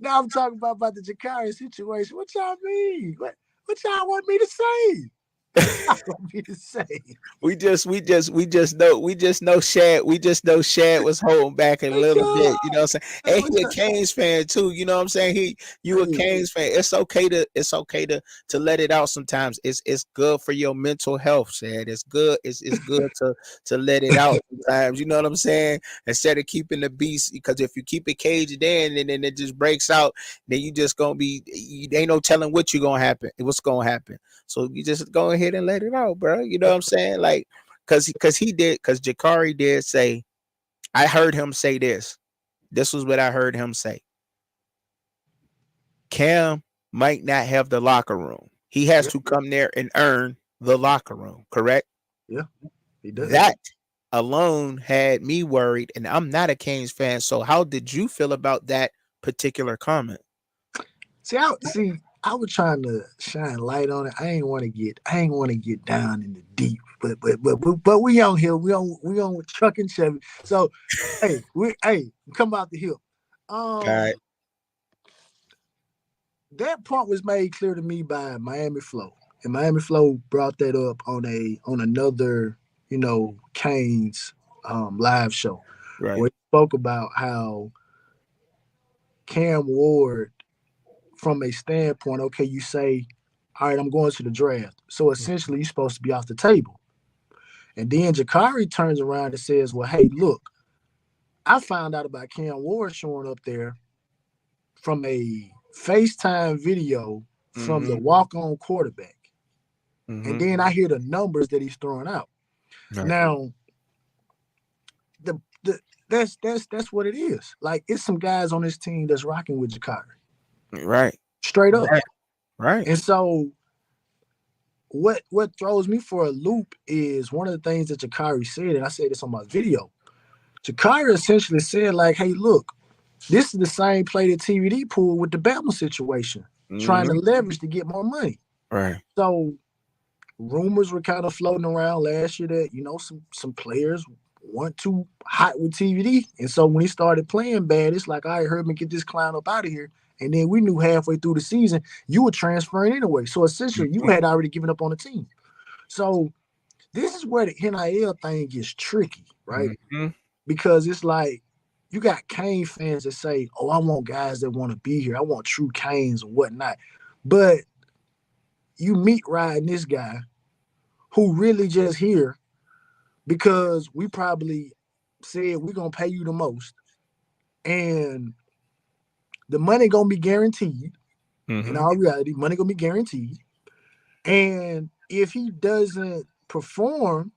Now I'm talking about the Jakari situation. What y'all mean? What y'all want me to say? What y'all want me to say? We just know Shad was holding back a little bit, you know what I'm saying? And What he a y'all- Canes fan too, you know what I'm saying? You a Hey, Canes fan. It's okay to let it out sometimes. It's good for your mental health, Shad. It's good to let it out sometimes, you know what I'm saying? Instead of keeping the beast, because if you keep it caged in and then it just breaks out, then you just gonna be ain't no telling what's gonna happen. So you just go ahead and let it out, bro. You know what I'm saying? Like, because Jakari did say, I heard him say this. This was what I heard him say. Cam might not have the locker room. He has yeah, to come there and earn the locker room, correct? yeah, he does. That alone had me worried, and I'm not a Canes fan. So how did you feel about that particular comment? I was trying to shine light on it. I ain't want to get down in the deep, but we on here. We on Chuck and Chevy. So hey, come out the hill. All right. That point was made clear to me by Miami Flow, and Miami Flow brought that up on another Canes live show Right. where he spoke about how Cam Ward, from a standpoint, okay, you say, all right, I'm going to the draft. So essentially, you're supposed to be off the table. And then Jakari turns around and says, well, hey, look, I found out about Cam Ward showing up there from a FaceTime video from the Mm-hmm. walk-on quarterback. And Mm-hmm. then I hear the numbers that he's throwing out. Right. Now, the that's what it is. Like, it's some guys on this team that's rocking with Jakari. Right. Straight up. Right. Right. And so what throws me for a loop is one of the things that Jakari said, and I said this on my video. Jakari essentially said, like, hey, look, this is the same play that TVD pulled with the Bama situation, trying to Mm-hmm. leverage to get more money. Right. So rumors were kind of floating around last year that, some players weren't too hot with TVD. And so when he started playing bad, it's like, all right, Herman, get this clown up out of here. And then we knew halfway through the season, you were transferring anyway. So essentially, you had already given up on the team. So this is where the NIL thing gets tricky, right? Mm-hmm. Because it's like you got Kane fans that say, oh, I want guys that want to be here. I want true Canes and whatnot. But you meet riding this guy who really just here because we probably said we're going to pay you the most. And the money going to be guaranteed. In all reality, money going to be guaranteed. And if he doesn't perform,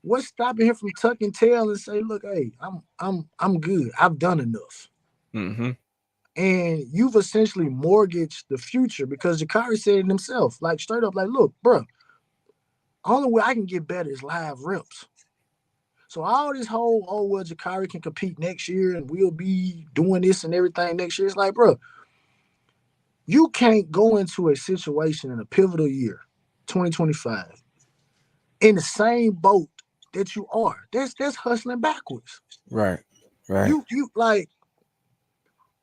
what's stopping him from tucking tail and say, look, hey, I'm good. I've done enough. Mm-hmm. And you've essentially mortgaged the future because Jakari said it himself, like straight up, like, look, bro, only way I can get better is live reps. So all this whole, oh, well, Jakari can compete next year and we'll be doing this and everything next year. It's like, bro, you can't go into a situation in a pivotal year, 2025, in the same boat that you are. That's hustling backwards. Right. Right. You like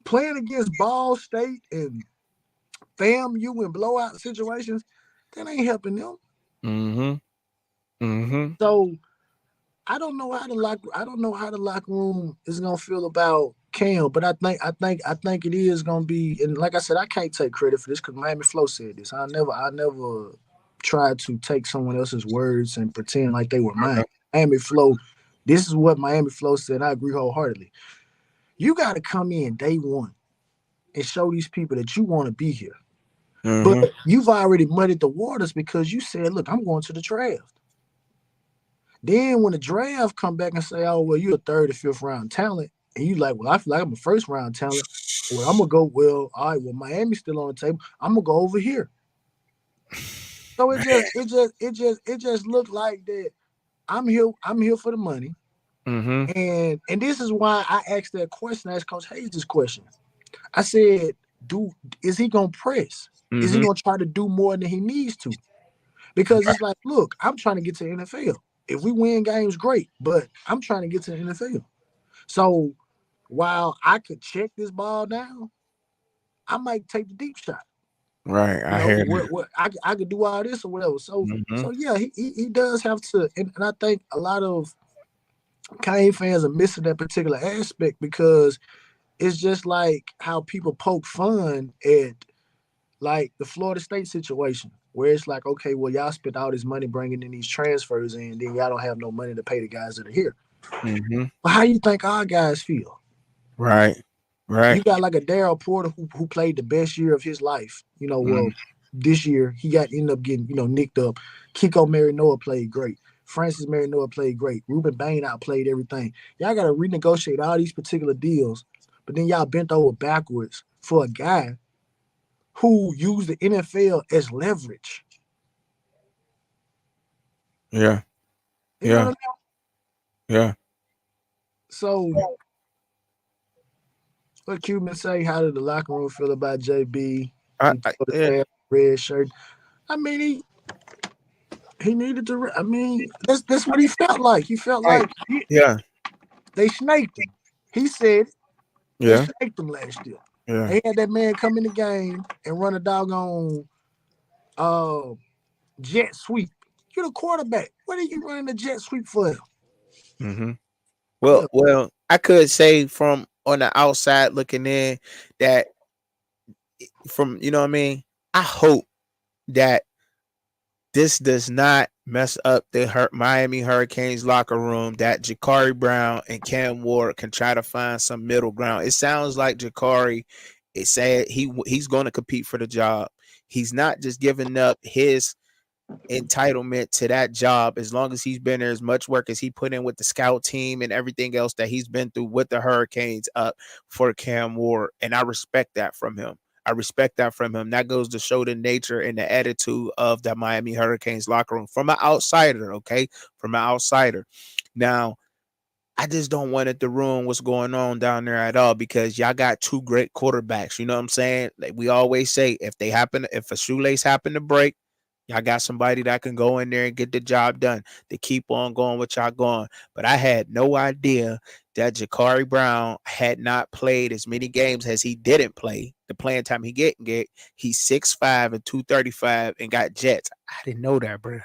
playing against Ball State and FAMU and blowout situations, that ain't helping them. Mm-hmm. Mm-hmm. So I don't know how the locker room is gonna feel about Cam, but I think it is gonna be. And like I said, I can't take credit for this because Miami Flow said this. I never tried to take someone else's words and pretend like they were mine. Miami Flow, this is what Miami Flow said. I agree wholeheartedly. You got to come in day one and show these people that you want to be here. But Mm-hmm. you've already muddied the waters because you said, look, I'm going to the draft. Then when the draft come back and say, oh, well, you're a third or fifth round talent, and you like, well, I feel like I'm a first round talent. Well, I'm gonna go, well, all right, well, Miami's still on the table. I'm gonna go over here. So it just looked like that I'm here for the money. Mm-hmm. And this is why I asked that question, I asked Coach Hayes this question. I said, is he gonna press? Is he Mm-hmm. gonna try to do more than he needs to? Because it's like, look, I'm trying to get to the NFL. If we win games, great. But I'm trying to get to the NFL. So while I could check this ball down, I might take the deep shot. Right. You I know, hear that. I could do all this or whatever. Hmm. So yeah, he does have to, and I think a lot of Kane fans are missing that particular aspect because it's just like how people poke fun at like the Florida State situation, where it's like, okay, well, y'all spent all this money bringing in these transfers, and then y'all don't have no money to pay the guys that are here. Hmm. But how you think our guys feel? Right. You Right. got like a Daryl Porter who played the best year of his life. You know, Mm. well, this year he ended up getting nicked up. Kiko Marinoa played great. Francis Marinoa played great. Ruben Bain outplayed everything. Y'all got to renegotiate all these particular deals, but then y'all bent over backwards for a guy who used the NFL as leverage. Yeah. You know what I Yeah. mean? Yeah. So what Cuban say? How did the locker room feel about JB? He told the Yeah. fan red shirt. I mean, he needed to. I mean, that's what he felt like. He felt Right. like Yeah. they snaked him. He said they Yeah. snaked him last year. Yeah. They had that man come in the game and run a doggone uh, jet sweep. You're the quarterback. What are you running a jet sweep for? Hmm. Yeah, Well, I could say from on the outside looking in that from what I mean. I hope that this does not mess up the Miami Hurricanes locker room. That Jakari Brown and Cam Ward can try to find some middle ground. It sounds like Jakari is saying he's going to compete for the job. He's not just giving up his entitlement to that job as long as he's been there, as much work as he put in with the scout team and everything else that he's been through with the Hurricanes up for Cam Ward. And I respect that from him. I respect that from him. That goes to show the nature and the attitude of the Miami Hurricanes locker room from an outsider, okay? From an outsider. Now, I just don't want it to ruin what's going on down there at all because y'all got two great quarterbacks. You know what I'm saying? Like we always say, if a shoelace happen to break, y'all got somebody that can go in there and get the job done to keep on going with y'all going. But I had no idea that Jakari Brown had not played as many games as he didn't play. The playing time he get, he's 6'5" and 235 and got Jets. I didn't know that, bro.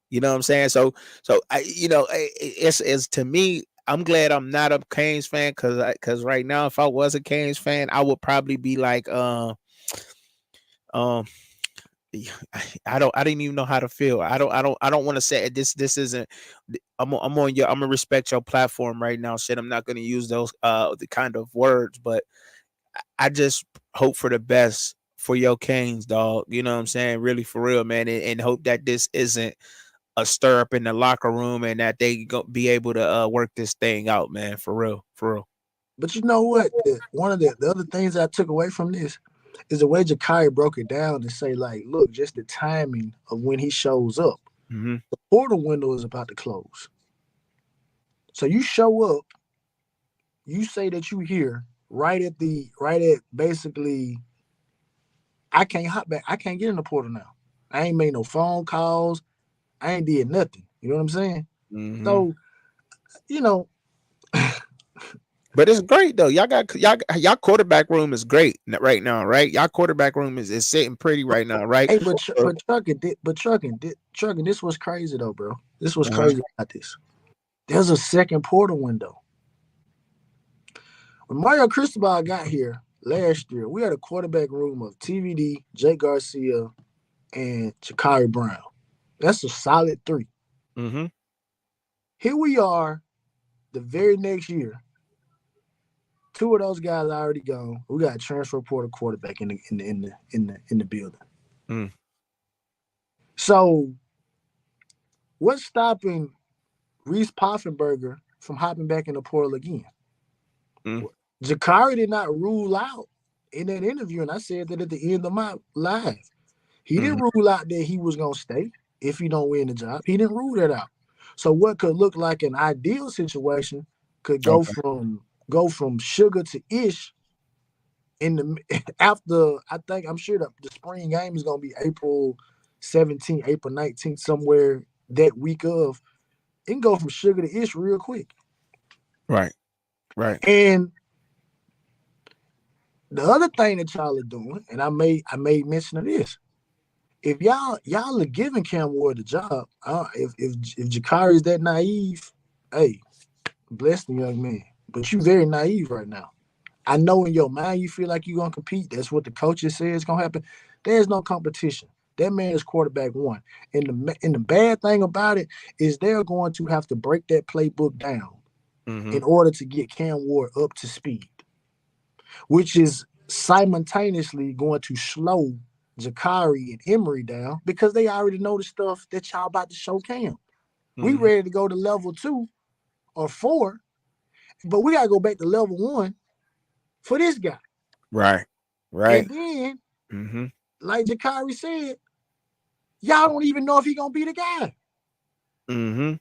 You know what I'm saying? So it's to me. I'm glad I'm not a Canes fan because right now, if I was a Canes fan, I would probably be like, um, I didn't even know how to feel. I don't want to say it. This isn't. I'm on your. I'm gonna respect your platform right now. Shit, I'm not gonna use those the kind of words, but I just hope for the best for your Canes, dog. You know what I'm saying? Really for real, man, and hope that this isn't a stir up in the locker room and that they go be able to work this thing out, man. For real, for real. but you know what? One of the other things I took away from this is the way Jakai broke it down and say, like, look, just the timing of when he shows up. Hmm. The portal window is about to close. So you show up, you say that you here right at basically I can't hop back. I can't get in the portal now. I ain't made no phone calls. I ain't did nothing. You know what I'm saying? Hmm. So, you know, But it's great though. Y'all quarterback room is great right now, right? Y'all quarterback room is sitting pretty right now, right? hey, trucking, this was crazy though, bro. This was Uh-huh. crazy about this. There's a second portal window. When Mario Cristobal got here last year, we had a quarterback room of TVD, Jake Garcia, and Jakari Brown. That's a solid three. Hmm. Here we are the very next year. Two of those guys are already gone. We got a transfer portal quarterback in the building. Mm. So what's stopping Reese Poffenberger from hopping back in the portal again? Mm. Jakari did not rule out in that interview, and I said that at the end of my live. He Hmm. didn't rule out that he was gonna stay if he don't win the job. He didn't rule that out. So what could look like an ideal situation could Okay. go from sugar to ish in the after I'm sure the spring game is gonna be April 17th, April 19th, somewhere that week of. it can go from sugar to ish real quick. Right. Right. And the other thing that y'all are doing, and I made mention of this. If y'all are giving Cam Ward the job, if Jakari is that naive, hey, bless the young man. But you very naive right now. I know in your mind you feel like you're gonna compete. That's what the coaches say is gonna happen. There's no competition. That man is quarterback one. And the bad thing about it is they're going to have to break that playbook down in order to get Cam Ward up to speed, which is simultaneously going to slow Jakari and Emory down because they already know the stuff that y'all about to show Cam. We ready to go to level 2 or 4, but we gotta go back to level 1 for this guy. Right. Right. And then, like Jakari said, y'all don't even know if he gonna be the guy.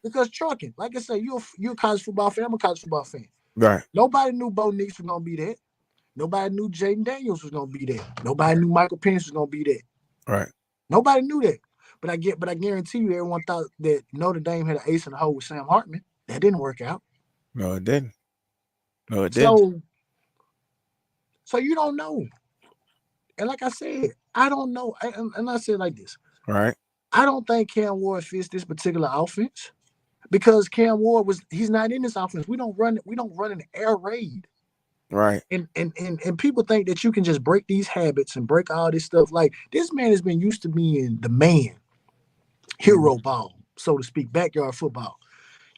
Because trucking, like I said, you're a college football fan. I'm a college football fan. Right. Nobody knew Bo Nix was gonna be that. Nobody knew Jaden Daniels was gonna be there. Nobody knew Michael Penix was gonna be there. Right. Nobody knew that. But I guarantee you, everyone thought that Notre Dame had an ace in the hole with Sam Hartman. That didn't work out. No, it didn't. No, it didn't. So you don't know. And like I said, I don't know. And I said it like this. Right. I don't think Cam Ward fits this particular offense because Cam Ward he's not in this offense. We don't run an air raid. Right. And people think that you can just break these habits and break all this stuff. Like, this man has been used to being the man, hero ball, so to speak, backyard football.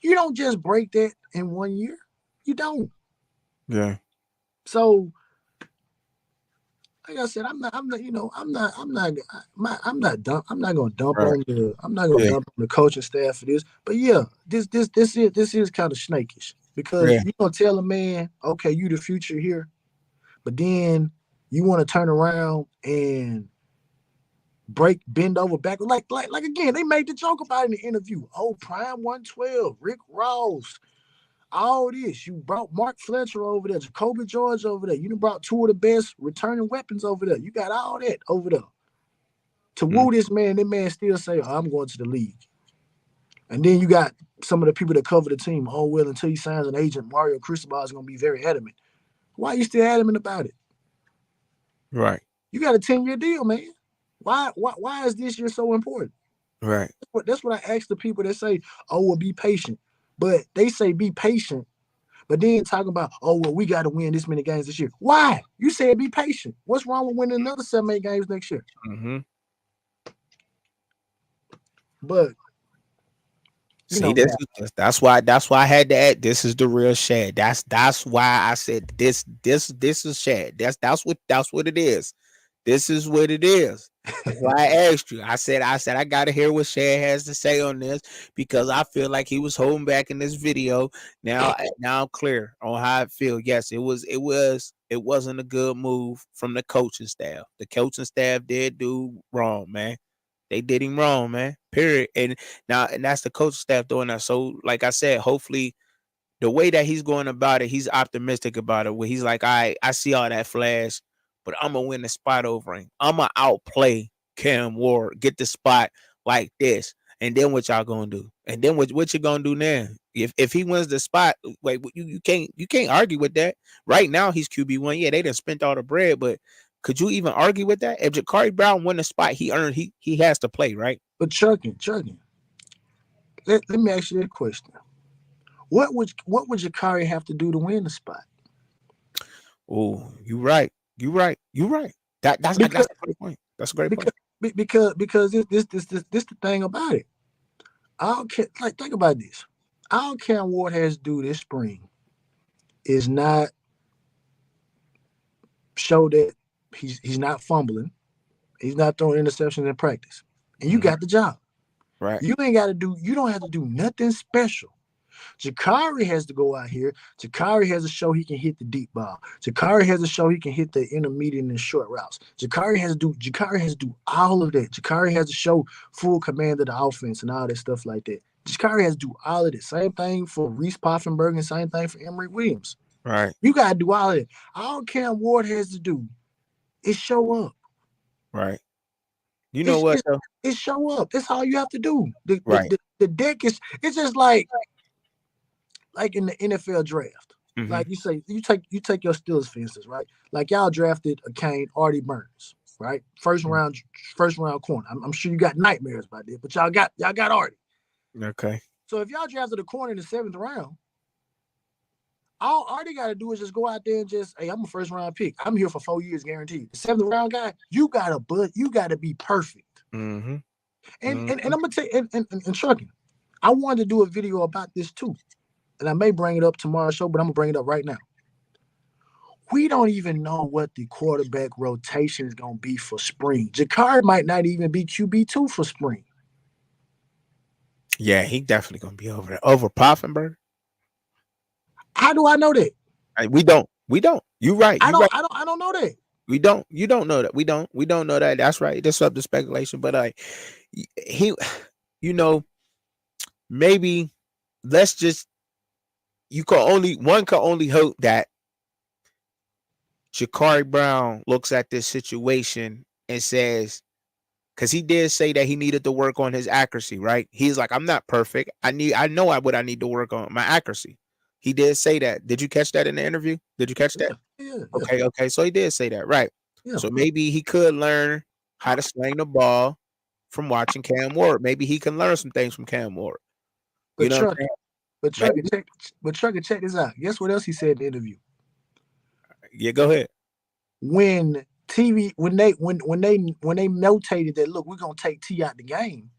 You don't just break that in 1 year. You don't. Yeah. So, like I said, I'm not gonna dump on the coaching staff for this. But yeah, this is kind of snakish because you're gonna tell a man, okay, you the future here, but then you want to turn around and bend over backwards. Like again, they made the joke about it in the interview. Oh, Prime 112, Rick Ross. All this, you brought Mark Fletcher over there, Jacoby George over there. You done brought 2 of the best returning weapons over there. You got all that over there. To woo this man, that man still say, oh, I'm going to the league. And then you got some of the people that cover the team. Oh, well, until he signs an agent, Mario Cristobal is going to be very adamant. Why are you still adamant about it? Right. You got a 10-year deal, man. Why is this year so important? Right. That's what I ask the people that say, oh, well, be patient. But they say be patient, but then talking about, oh, well, we got to win this many games this year. Why? You said be patient. What's wrong with winning another 7-8 games next year? But see, that's why I had to add. This is the real Shad. That's why I said this is Shad. That's what it is. This is what it is. That's why I asked you. I said I gotta hear what Shad has to say on this because I feel like he was holding back in this video. Now I'm clear on how I feel. Yes, it wasn't a good move from the coaching staff. The coaching staff did do wrong, man. They did him wrong, man. Period. And that's the coaching staff doing that. So, like I said, hopefully the way that he's going about it, he's optimistic about it. Where he's like, I see all that flash, but I'm gonna win the spot over him. I'm gonna outplay Cam Ward, get the spot like this, and then what y'all gonna do? And then what you gonna do now? If he wins the spot, wait, you can't argue with that. Right now he's QB1. Yeah, they done spent all the bread, but could you even argue with that? If Jakari Brown won the spot, he has to play, right? But Chugging, let me ask you that question. What would Jakari have to do to win the spot? Oh, you're right. That's a great point. That's a great point. Because this the thing about it. I don't care. Like, think about this. All Cam Ward has to do this spring is not show that he's not fumbling, he's not throwing interceptions in practice, and you got the job. Right. You don't have to do nothing special. Jakari has to go out here. Jakari has to show he can hit the deep ball. Jakari has to show he can hit the intermediate and short routes. Jakari has to do all of that. Jakari has to show full command of the offense and all that stuff like that. Jakari has to do all of it. Same thing for Reese Poffenberg and same thing for Emory Williams. Right. You got to do all of it. All Cam Ward has to do is show up. Right. You know what, though? It's show up. That's all you have to do. The the deck is it's just like in the NFL draft. Mm-hmm. Like you say, you take your Steelers for instance, right? Like y'all drafted a Kane, Artie Burns, right? First round corner. I'm sure you got nightmares about that, but y'all got Artie. Okay. So if y'all drafted a corner in the 7th round, all Artie got to do is just go out there and just, hey, I'm a first round pick. I'm here for 4 years guaranteed. The 7th round guy, you gotta be perfect. Mm-hmm. And I'm gonna tell you, and trucking, I wanted to do a video about this too. And I may bring it up tomorrow's show, but I'm gonna bring it up right now. We don't even know what the quarterback rotation is gonna be for spring. Jakari might not even be QB2 for spring. Yeah, he definitely gonna be over there. Over Poffenberg. How do I know that? We don't. You right. I don't know that. We don't. You don't know that. We don't know that. That's right. That's up to speculation. But he, maybe let's just. One can only hope that Jakari Brown looks at this situation and says, because he did say that he needed to work on his accuracy, right? He's like, I'm not perfect. I know what I need to work on, my accuracy. He did say that. Did you catch that in the interview? Did you catch that? Yeah. Okay. So he did say that, right? Yeah. So maybe he could learn how to sling the ball from watching Cam Ward. Maybe he can learn some things from Cam Ward. But Trucker, check this out. Guess what else he said in the interview? Yeah, go ahead. When they notated that, look, we're gonna take T out the game,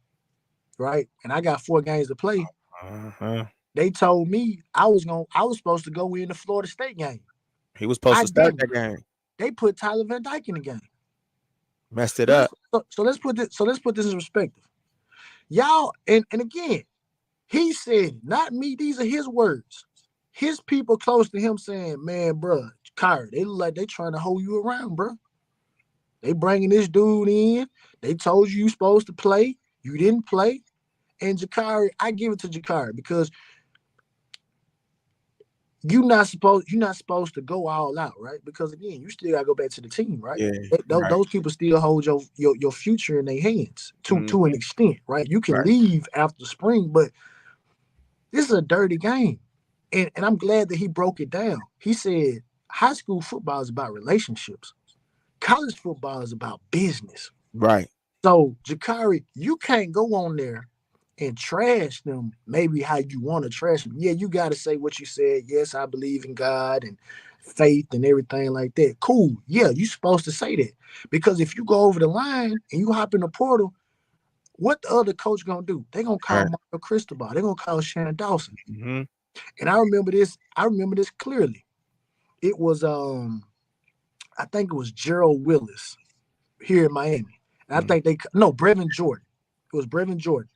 right? And I got 4 games to play. They told me I was supposed to go in the Florida State game. He was supposed to start that game. They put Tyler Van Dyke in the game. Messed it up. So let's put this in perspective. Y'all, and again, he said, not me, these are his words. His people close to him saying, man, bro, Kyrie, they look like they trying to hold you around, bro. They bringing this dude in. They told you supposed to play. You didn't play. And Jakari, I give it to Jakari because you're not supposed to go all out, right? Because again, you still gotta go back to the team, right? Yeah, those people still hold your future in their hands to an extent, right? You can leave after spring, but this is a dirty game. And I'm glad that he broke it down. He said high school football is about relationships. College football is about business. Right. So, Jakari, you can't go on there and trash them maybe how you want to trash them. Yeah, you got to say what you said. Yes, I believe in God and faith and everything like that. Cool. Yeah, you're supposed to say that. Because if you go over the line and you hop in the portal, what the other coach going to do? They're going to call Mario Cristobal. They're going to call Shannon Dawson. Mm-hmm. And I remember this clearly. It was, I think it was Gerald Willis here in Miami. And I think Brevin Jordan. It was Brevin Jordan.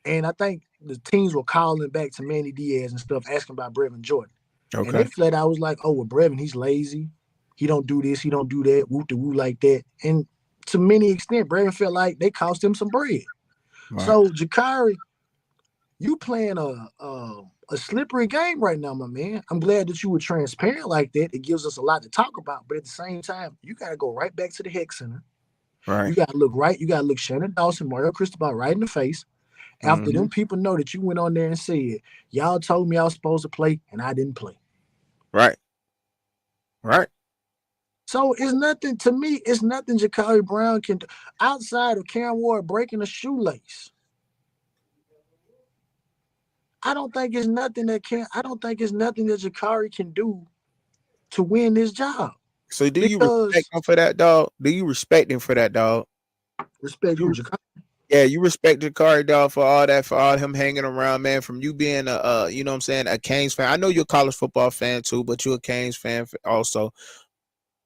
And I think the teams were calling back to Manny Diaz and stuff, asking about Brevin Jordan. Okay. And they flat out was like, oh, well, Brevin, he's lazy. He don't do this. He don't do that. Woo-de-woo like that. And to many extent, Brevin felt like they cost him some bread. Right. So, Jakari, you playing a slippery game right now, my man. I'm glad that you were transparent like that. It gives us a lot to talk about. But at the same time, you got to go right back to the Heck Center. Right. You got to look right. You got to look Shannon Dawson, Mario Cristobal right in the face. After them people know that you went on there and said, y'all told me I was supposed to play and I didn't play. Right. Right. So it's nothing Jakari Brown can do outside of Cam Ward breaking a shoelace. I don't think it's nothing that Jakari can do to win this job. So do you respect him for that, dog? Do you respect him for that, dog? Respect you, Jakari. Yeah, you respect Jakari, dog, for all that, for all him hanging around, man. From you being a Canes fan. I know you're a college football fan too, but you're a Canes fan also.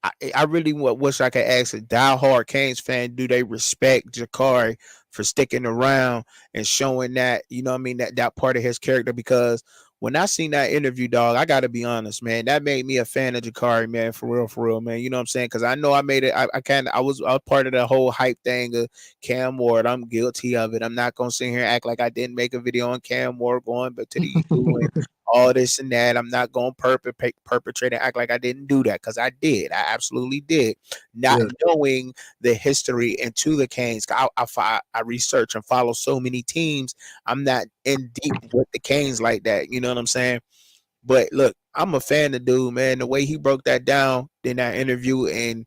I really wish I could ask a diehard Canes fan, do they respect Jakari for sticking around and showing that, that part of his character? Because when I seen that interview, dog, I got to be honest, man, that made me a fan of Jakari, man, for real, man. You know what I'm saying? Because I know I made it. I was part of the whole hype thing of Cam Ward. I'm guilty of it. I'm not going to sit here and act like I didn't make a video on Cam Ward going back to the U and all this and that. I'm not going to perpetrate and act like I didn't do that, because I did. I absolutely did. Not Yeah, knowing the history into the Canes. I research and follow so many teams. I'm not in deep with the Canes like that. You know what I'm saying? But look, I'm a fan of dude, man. The way he broke that down in that interview, and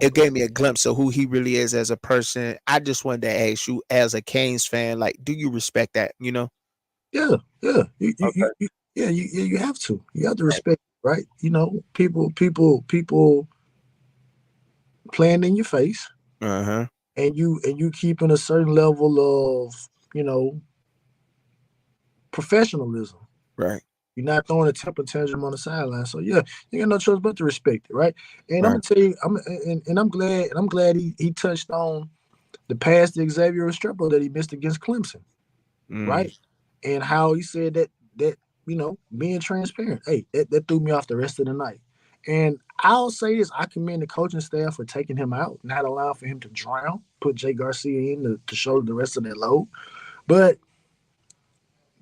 it gave me a glimpse of who he really is as a person. I just wanted to ask you, as a Canes fan, like, do you respect that? You know? yeah, yeah. Okay. Yeah, you have to. You have to respect, right? You know, people playing in your face, Uh huh. and you keeping a certain level of, you know, professionalism. Right. You're not throwing a temper tantrum on the sideline. So yeah, you got no choice but to respect it, right? And I'm Right. gonna tell you, I'm glad he touched on the pass to Xavier Restrepo that he missed against Clemson, Mm. right? And how he said that you know, being transparent. Hey, that threw me off the rest of the night. And I'll say this: I commend the coaching staff for taking him out, not allowing for him to drown, put Jay Garcia in to shoulder the rest of that load. But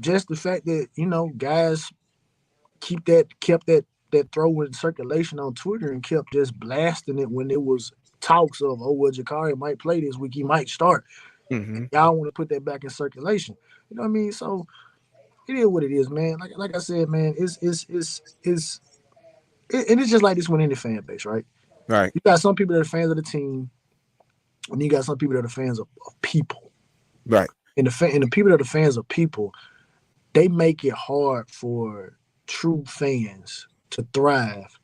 just the fact that, you know, guys kept that throw in circulation on Twitter and kept just blasting it when it was talks of, oh well, Jakari might play this week, he might start. Mm-hmm. Y'all want to put that back in circulation. You know what I mean? So it is what it is, man. Like I said, man, and it's just like this with any fan base, right? Right. You got some people that are fans of the team, and you got some people that are fans of people. Right. And the people that are fans of people, they make it hard for true fans to thrive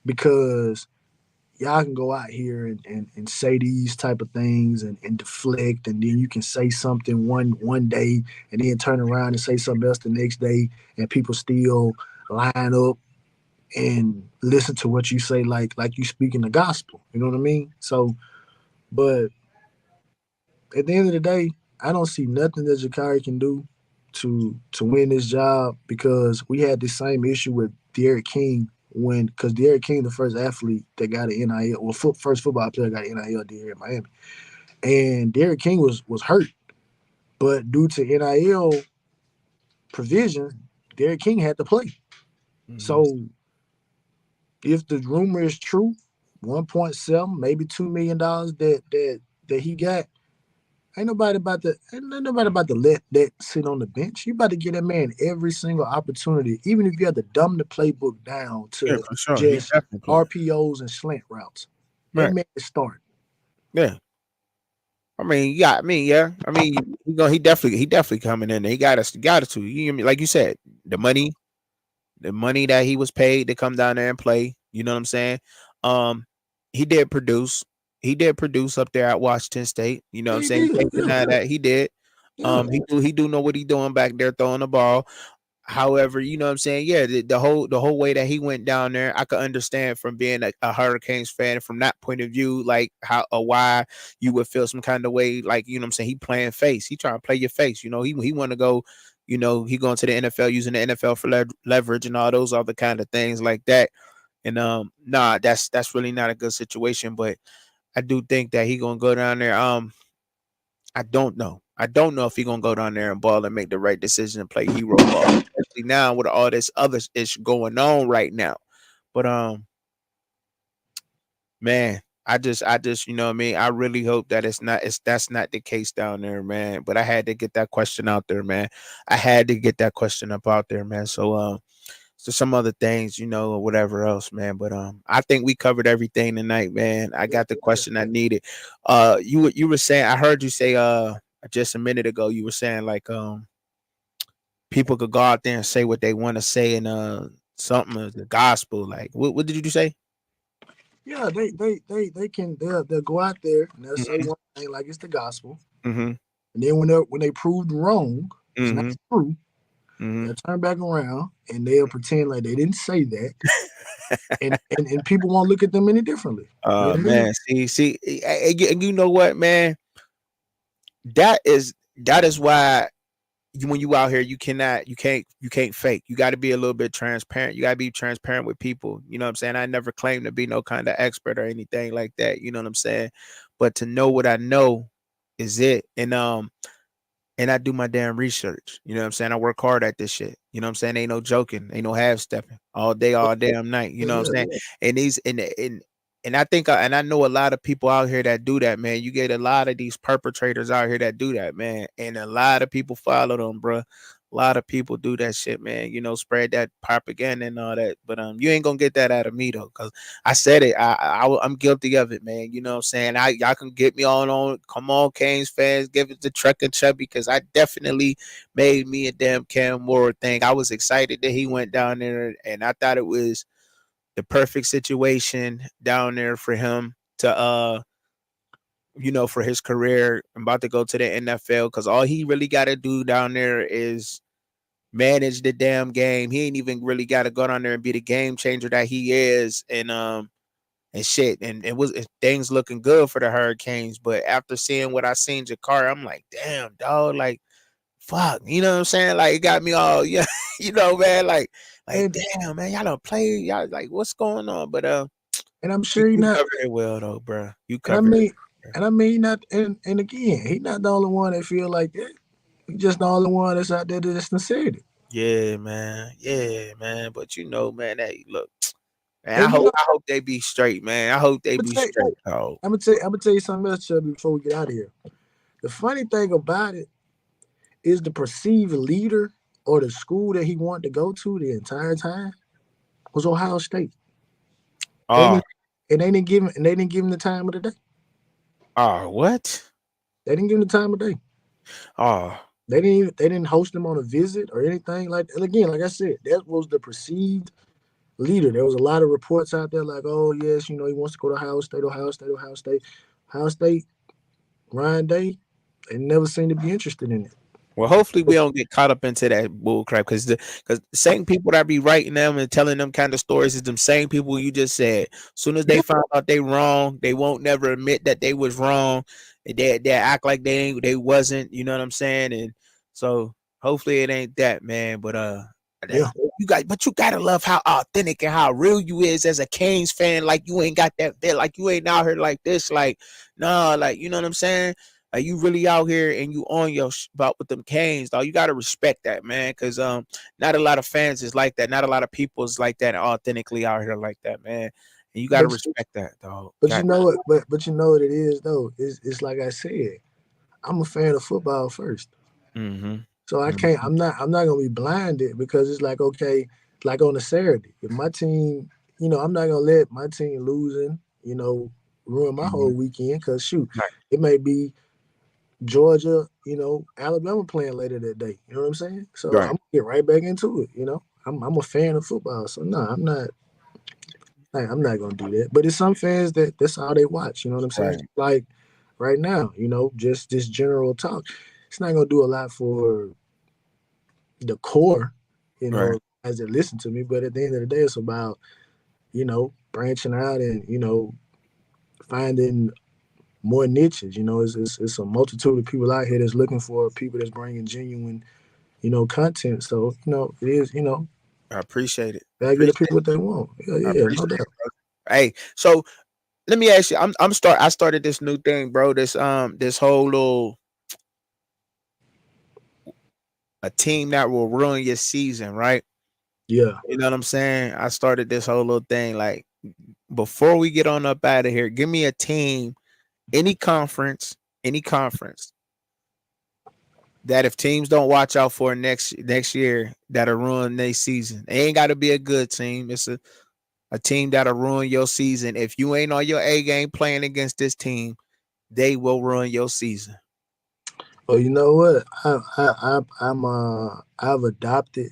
because y'all can go out here and say these type of things and deflect, and then you can say something one day and then turn around and say something else the next day, and people still line up and listen to what you say like you speaking the gospel. You know what I mean? So, but at the end of the day, I don't see nothing that Jakari can do to win this job, because we had the same issue with De'Aaron King when, because De'Aaron King, the first athlete that got an NIL, well, first football player got an NIL deal here in Miami, and De'Aaron King was hurt, but due to NIL provisions, De'Aaron King had to play. Mm-hmm. So if the rumor is true, 1.7, maybe $2 million that he got. Ain't nobody about to let that sit on the bench. You about to get that man every single opportunity, even if you have to dumb the playbook down Yeah, to for sure. He just definitely playing. RPOs and slant routes. That Right. man is starting. Yeah. I mean, yeah. I mean, yeah. I mean, he definitely coming in there. He got us to. You like you said, the money that he was paid to come down there and play. You know what I'm saying? Um, he did produce. He did produce up there at Washington State. You know what Yeah, I'm he saying? You did. can't deny that he did. Yeah, He do know what he doing back there throwing the ball. However, you know what I'm saying? Yeah, the whole way that he went down there, I could understand from being a Hurricanes fan from that point of view, like how or why you would feel some kind of way, like, you know what I'm saying? He playing face. He trying to play your face. You know, he want to go, you know, he going to the NFL using the NFL for leverage and all those other kind of things like that. And nah, that's really not a good situation. But I do think that he gonna go down there. I don't know. I don't know if he's gonna go down there and ball and make the right decision and play hero ball, especially now with all this other ish going on right now. But man, I just, you know what I mean. I really hope that that's not the case down there, man. But I had to get that question out there, man. I had to get that question up out there, man. So some other things, you know, or whatever else, man. But I think we covered everything tonight, man. I got the question I needed. You were saying, I heard you say just a minute ago, you were saying like people could go out there and say what they want to say and something of the gospel. Like what did you say? yeah. They can they'll go out there and they'll say Mm-hmm. one thing like it's the gospel, Mm-hmm. and then when they proved wrong, it's not Mm-hmm. true. Mm-hmm. They'll turn back around and they'll pretend like they didn't say that, and people won't look at them any differently. You know what I mean? Man, see, you know what, man? That is why when you out here, you can't fake. You got to be a little bit transparent. You got to be transparent with people. You know what I'm saying? I never claimed to be no kind of expert or anything like that. You know what I'm saying? But to know what I know is it. And and I do my damn research. You know what I'm saying? I work hard at this shit. You know what I'm saying? Ain't no joking, ain't no half stepping all day, all damn night. You Yeah, know what I'm saying? yeah. And these and I think and I know a lot of people out here that do that, man. You get a lot of these perpetrators out here that do that, man. And a lot of people follow them, bro. A lot of people do that shit, man. You know, spread that propaganda and all that. But you ain't gonna get that out of me though, because I said it. I'm guilty of it, man. You know what I'm saying? Y'all can get me on. Come on, Canes fans, give it to Truck and Chubby, because I definitely made me a damn Cam Moore thing. I was excited that he went down there, and I thought it was the perfect situation down there for him to for his career. I'm about to go to the NFL, because all he really got to do down there is manage the damn game. He ain't even really got to go down there and be the game changer that he is, and shit. And things looking good for the Hurricanes. But after seeing what I seen Jakar, I'm like, damn, dog, like, fuck, you know what I'm saying? Like, it got me all, yeah, man, like And damn, man, y'all don't play, y'all, like, what's going on? But and I'm you, sure he you not. covered it well though, bro. You And I covered mean, it. he not. And again, he not the only one that feel like that. He just the only one that's out there that's sincerity. Yeah, man. Yeah, man. But man, hey, look, man, I And hope I hope they be straight, man. I hope they I'm gonna be tell, straight. Oh, I'm gonna tell you something else, Chubby, before we get out of here. The funny thing about it is the perceived leader or the school that he wanted to go to the entire time was Ohio State. They oh, didn't, and they didn't give him the time of the day. what? They didn't give him the time of day. Oh, They didn't host him on a visit or anything like that. And again, like I said, that was the perceived leader. There was a lot of reports out there like, oh yes, he wants to go to Ohio State, Ohio State, Ohio State. Ohio State, Ryan Day, they never seemed to be interested in it. well, hopefully we don't get caught up into that bull crap, because the same people that be writing them and telling them kind of stories is them same people you just said. Soon as they Yeah, find out they wrong, they won't never admit that they was wrong. They act like they wasn't. You know what I'm saying? And so hopefully it ain't that, man. But yeah. you gotta love how authentic and how real you is as a Canes fan. Like, you ain't got that bit, like you ain't out here like this, like, nah, like, you know what I'm saying? Like, you really out here and you on your about with them Canes, dog. You gotta respect that, man, because not a lot of fans is like that. Not a lot of people is like that and authentically out here like that, man. And you gotta But respect that, dog. but you know what? But you know what it is though. It's like I said. I'm a fan of football first. Mm-hmm. So I can't. Mm-hmm. I'm not gonna be blinded because it's like okay, like on a Saturday, if my team, I'm not gonna let my team losing, ruin my Mm-hmm. whole weekend. Cause shoot, Right, it may be Georgia, Alabama playing later that day. You know what I'm saying? So I'm right, gonna get right back into it. I'm a fan of football. So no, I'm not. I'm not gonna do that. But it's some fans that's all they watch. You know what I'm saying? right, Like right now, just this general talk. It's not gonna do a lot for the core, right. as they listen to me. But at the end of the day, it's about, branching out and, finding more niches. It's a multitude of people out here that's looking for people that's bringing genuine, content. So, it is, I appreciate it. gotta give the Appreciate people what they want. Yeah, I yeah, no appreciate doubt. it, bro. Hey, so let me ask you. I started this new thing, bro. This whole little a team that will ruin your season, right? Yeah. You know what I'm saying? I started this whole little thing. Like, before we get on up out of here, give me a team, any conference that if teams don't watch out for next year, that'll ruin their season. It ain't got to be a good team. It's a team that'll ruin your season. If you ain't on your A game playing against this team, they will ruin your season. Well, you know what? I've adopted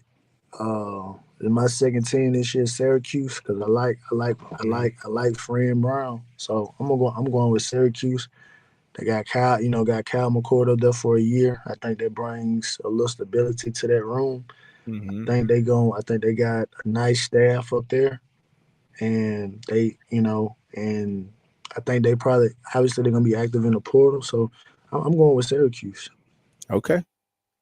in my second team this year Syracuse because Mhm. I like Fran Brown. So I'm going with Syracuse. They got got Cal McCord up there for a year. I think that brings a little stability to that room. Mhm. I think they got a nice staff up there, and and I think they probably obviously they're gonna be active in the portal. So I'm going with Syracuse. Okay.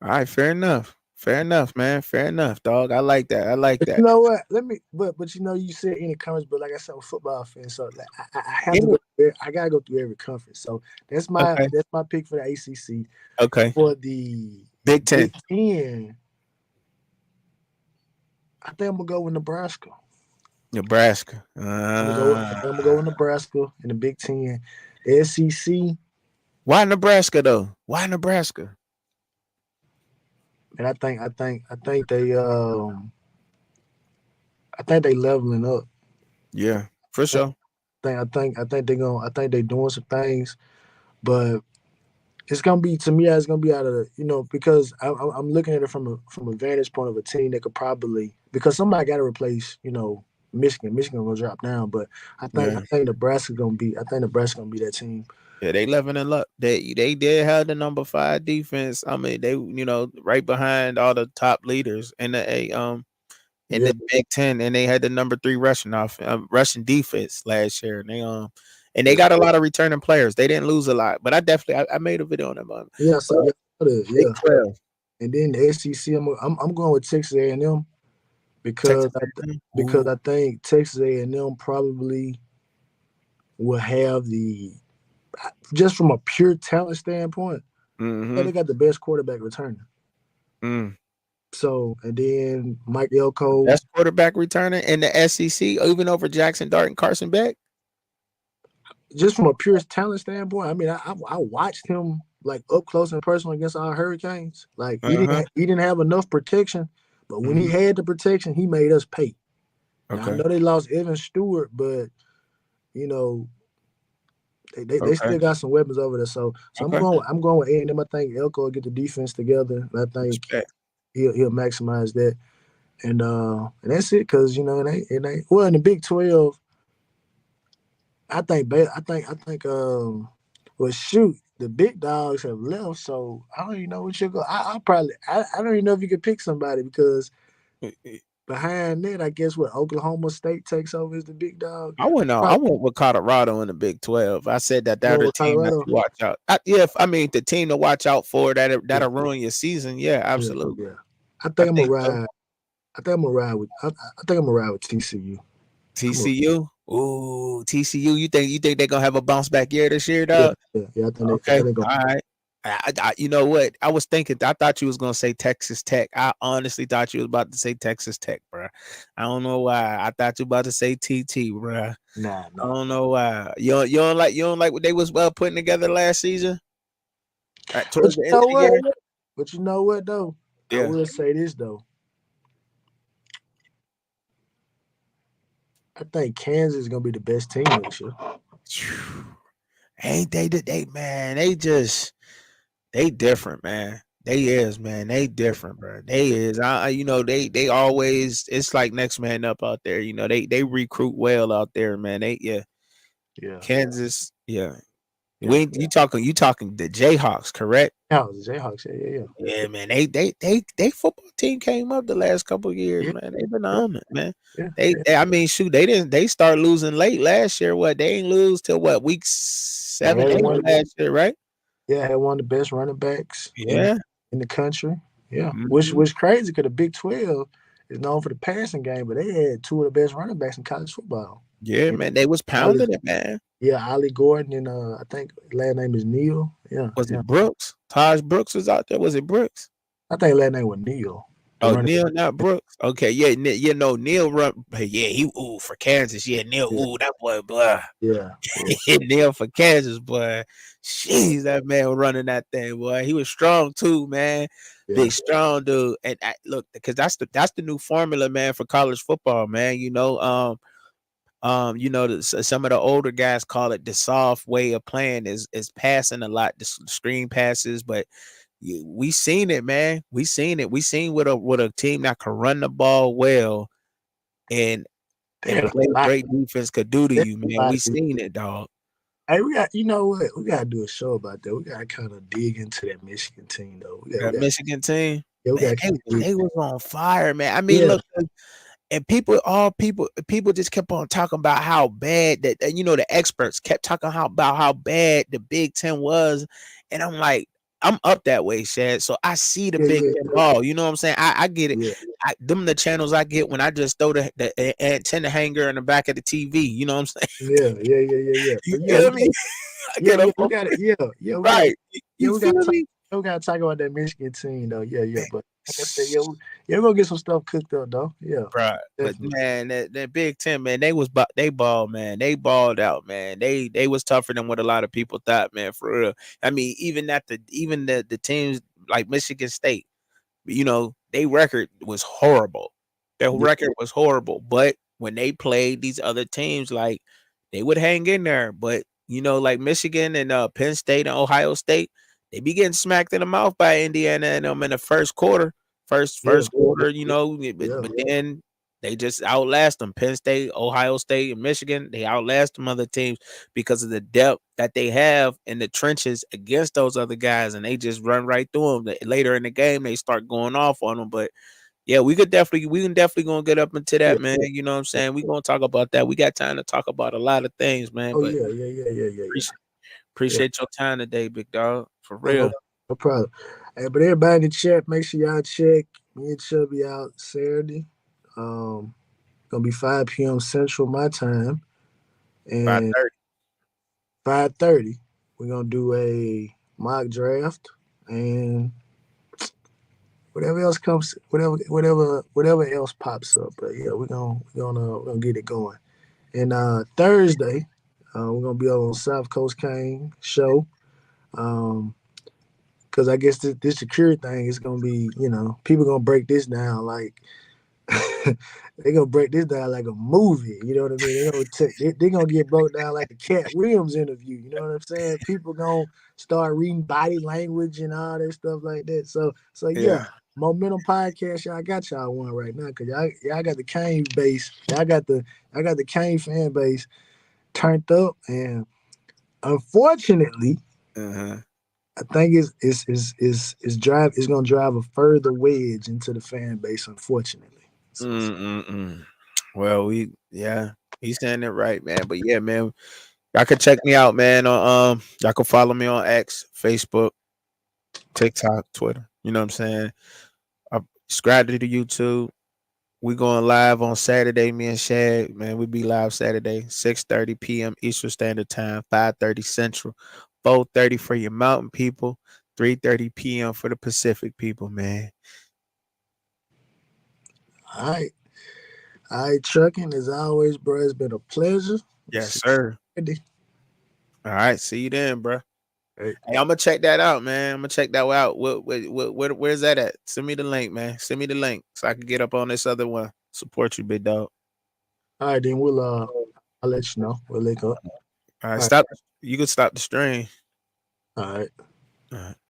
All right. Fair enough. Fair enough, man. Fair enough, dog. I like that. I like But you that. know what? Let me. But you know, you said any conference, but like I said, I'm a football fan, so like, I have to Any- go. I gotta go through every conference. So Okay. that's my pick for the ACC. Okay. For the Big Ten. Big Ten, I think I'm gonna go with Nebraska. Nebraska. I think I'm gonna go with Nebraska in the Big Ten. The SEC, Why Nebraska though? Why Nebraska? and I think they leveling up. Yeah, for sure. I think they're going. I think they doing some things, but it's gonna be to me. It's gonna be out of because I'm looking at it from a vantage point of a team that could probably because somebody got to replace Michigan. Michigan gonna drop down, but Yeah. I think Nebraska gonna be. I think Nebraska gonna be that team. Yeah, they leveling up. They did have the number 5 defense. I mean, they right behind all the top leaders in Yeah, the Big Ten, and they had the number 3 rushing defense last year. And they yeah, got a lot of returning players. They didn't lose a lot, but I made a video on them. yeah. So But yeah, it is, Big yeah. 12, And then the SEC, I'm going with Texas A&M because Texas A&M. because Ooh, I think Texas A&M probably will have the just from a pure talent standpoint. Yeah, mm-hmm, they got the best quarterback returning. mm. So and then Mike Elko, Best quarterback returning in the SEC, even over Jackson Dart and Carson Beck. just from a pure talent standpoint. I mean, I watched him like up close and personal against our Hurricanes. Like Uh-huh. he didn't have enough protection, but when he Mm-hmm. had the protection, he made us pay. Now I Okay. know they lost Evan Stewart, but you know they Okay. still got some weapons over there. So Okay. I'm going with A&M. I think Elko will get the defense together, and I think Respect. he'll maximize that. And that's it, cause well in the Big 12. I think well shoot, the big dogs have left, so I don't even know what you're going. I don't even know if you could pick somebody because behind that, I guess what Oklahoma State takes over as the big dog. I Probably went with Colorado in the Big 12. I said that they're go the with team that Colorado. you watch out. I mean the team to watch out for Yeah, that'll ruin your season. Yeah, yeah, absolutely. yeah. I I think I'm gonna think so. ride. I think I'm gonna ride with. I think I'm gonna ride with TCU. I'm a, TCU. Ooh, TCU. You think they're gonna have a bounce back year this year, yeah, dog? yeah, yeah. I Okay. think they go. All right. You know what? I was thinking. I thought you was gonna say Texas Tech. I honestly thought you was about to say Texas Tech, bro. I don't know why. I thought you about to say TT, bro. I Nah, nah. don't know why. You don't like what they was putting together last season, But towards you the end of know the what? year. But you know what though? I Yeah. will say this though. I think Kansas is gonna be the best team next year. Ain't they man? They different, man. They is, man. They different, bro. They is. They always. It's like next man up out there. They recruit well out there, man. Yeah. Yeah, Kansas, yeah. yeah. You talking the Jayhawks, correct? Yeah, the Jayhawks. Yeah, Yeah, man. They football team came up the last couple of years, yeah, man. They've been yeah, on it, man. yeah, They, yeah. they I mean, shoot, they start losing late last year. What they ain't lose till what week They 7, had 8 one. last year, right? Yeah, had one of the best running backs Yeah. in the country. Yeah, which Mhm. was crazy because the Big 12 is known for the passing game, but they had two of the best running backs in college football. Yeah, And man. They was Ollie, pounding it, man. yeah, Ollie Gordon and I think last name is Neal. Yeah, Was yeah. it Brooks? Taj Brooks was out there. Was it Brooks? I think last name was Neal. The Oh, running Neil, not Brooks. Okay, yeah, Neil run. Yeah, he for Kansas. Yeah, Neil. yeah, That boy, boy. yeah, yeah, Neil for Kansas, boy. Jeez, that man was running that thing, boy. He was strong too, man. yeah. Big strong dude. And look, because that's the new formula, man, for college football, man. Some of the older guys call it the soft way of playing is passing a lot, the screen passes, but we seen it, man. We seen it. We seen what a team that can run the ball well and They and had a play lot. great defense could do to They had you, a man. lot We of good. seen it, dog. Hey, we got you know what? We gotta do a show about that. We gotta kind of dig into that Michigan team though. That Michigan team, Yeah, we man, gotta they kind of dig. they was on fire, man. I mean, Yeah, look, and people just kept on talking about how bad the experts kept talking about how bad the Big Ten was, and I'm like, I'm up that way, Shad. So I see the Yeah, Big yeah, Ten ball. You know what I'm saying? I get it. yeah, Them the channels I get when I just throw the antenna hanger in the back of the TV. You know what I'm saying? yeah. You But yeah, feel me? I get up we on got it. Yeah, right. You we feel got to me? we got to talk about that Michigan team though. Yeah. But like I said, we're gonna get some stuff cooked up though. Yeah, Right. But definitely. man, that Big Ten, man, they balled, man. They balled out, man. They was tougher than what a lot of people thought, man, for real. I mean, even the teams like Michigan State, you know, their record was horrible. Their Yeah, record was horrible. But when they played these other teams, like they would hang in there. But you know, like Michigan and Penn State and Ohio State, they be getting smacked in the mouth by Indiana and them in the first quarter. yeah, First quarter, you know, yeah. but then they just outlast them. Penn State, Ohio State, and Michigan, they outlast them other teams because of the depth that they have in the trenches against those other guys, and they just run right through them. Later in the game, they start going off on them. But yeah, we can definitely gonna get up into Yeah. that, man. You know what I'm saying? We gonna talk about that. We got time to talk about a lot of things, man. Oh But yeah. appreciate, Yeah. appreciate your time today, big dog. For Oh, real. no problem. Hey, but everybody in the chat, make sure y'all check. Me and Chubby out Saturday. Gonna be 5 p.m. Central my time, and 5:30. 5:30 we're gonna do a mock draft and whatever else comes, whatever else pops up. But yeah, we're gonna get it going. And Thursday, we're gonna be on South Coast Kane show. Um, because I guess this security thing is gonna be, people gonna break this down like they gonna break this down like a movie. You know what I mean? They gonna get broke down like a Cat Williams interview. You know what I'm saying? People gonna start reading body language and all that stuff like that. So yeah, Yeah. Momentum Podcast, y'all got y'all one right now because y'all got the Kane base. Y'all got the Kane fan base turned up, and unfortunately, Uh-huh. I think it's gonna drive a further wedge into the fan base, unfortunately. Mm-mm-mm. Well, he's saying it right, man. But yeah, man, y'all can check me out, man. On y'all can follow me on X, Facebook, TikTok, Twitter. You know what I'm saying? Subscribe to the YouTube. We going live on Saturday, me and Shad, man. We be live Saturday, 6:30 p.m. Eastern Standard Time, 5:30 Central, 4:30 for your mountain people, 3:30 p.m. for the Pacific people, man. All right. All right, trucking as always, bro. It's been a pleasure. Yes, See sir. you Friday. All right, see you then, bro. Hey, Hey, I'm gonna check that out, man. I'm gonna check that out. Where's that at? Send me the link, man. Send me the link so I can get up on this other one. Support you, big dog. all right, then I'll let you know. We'll link up. All right, All right. stop. You can stop the stream. All right. All right.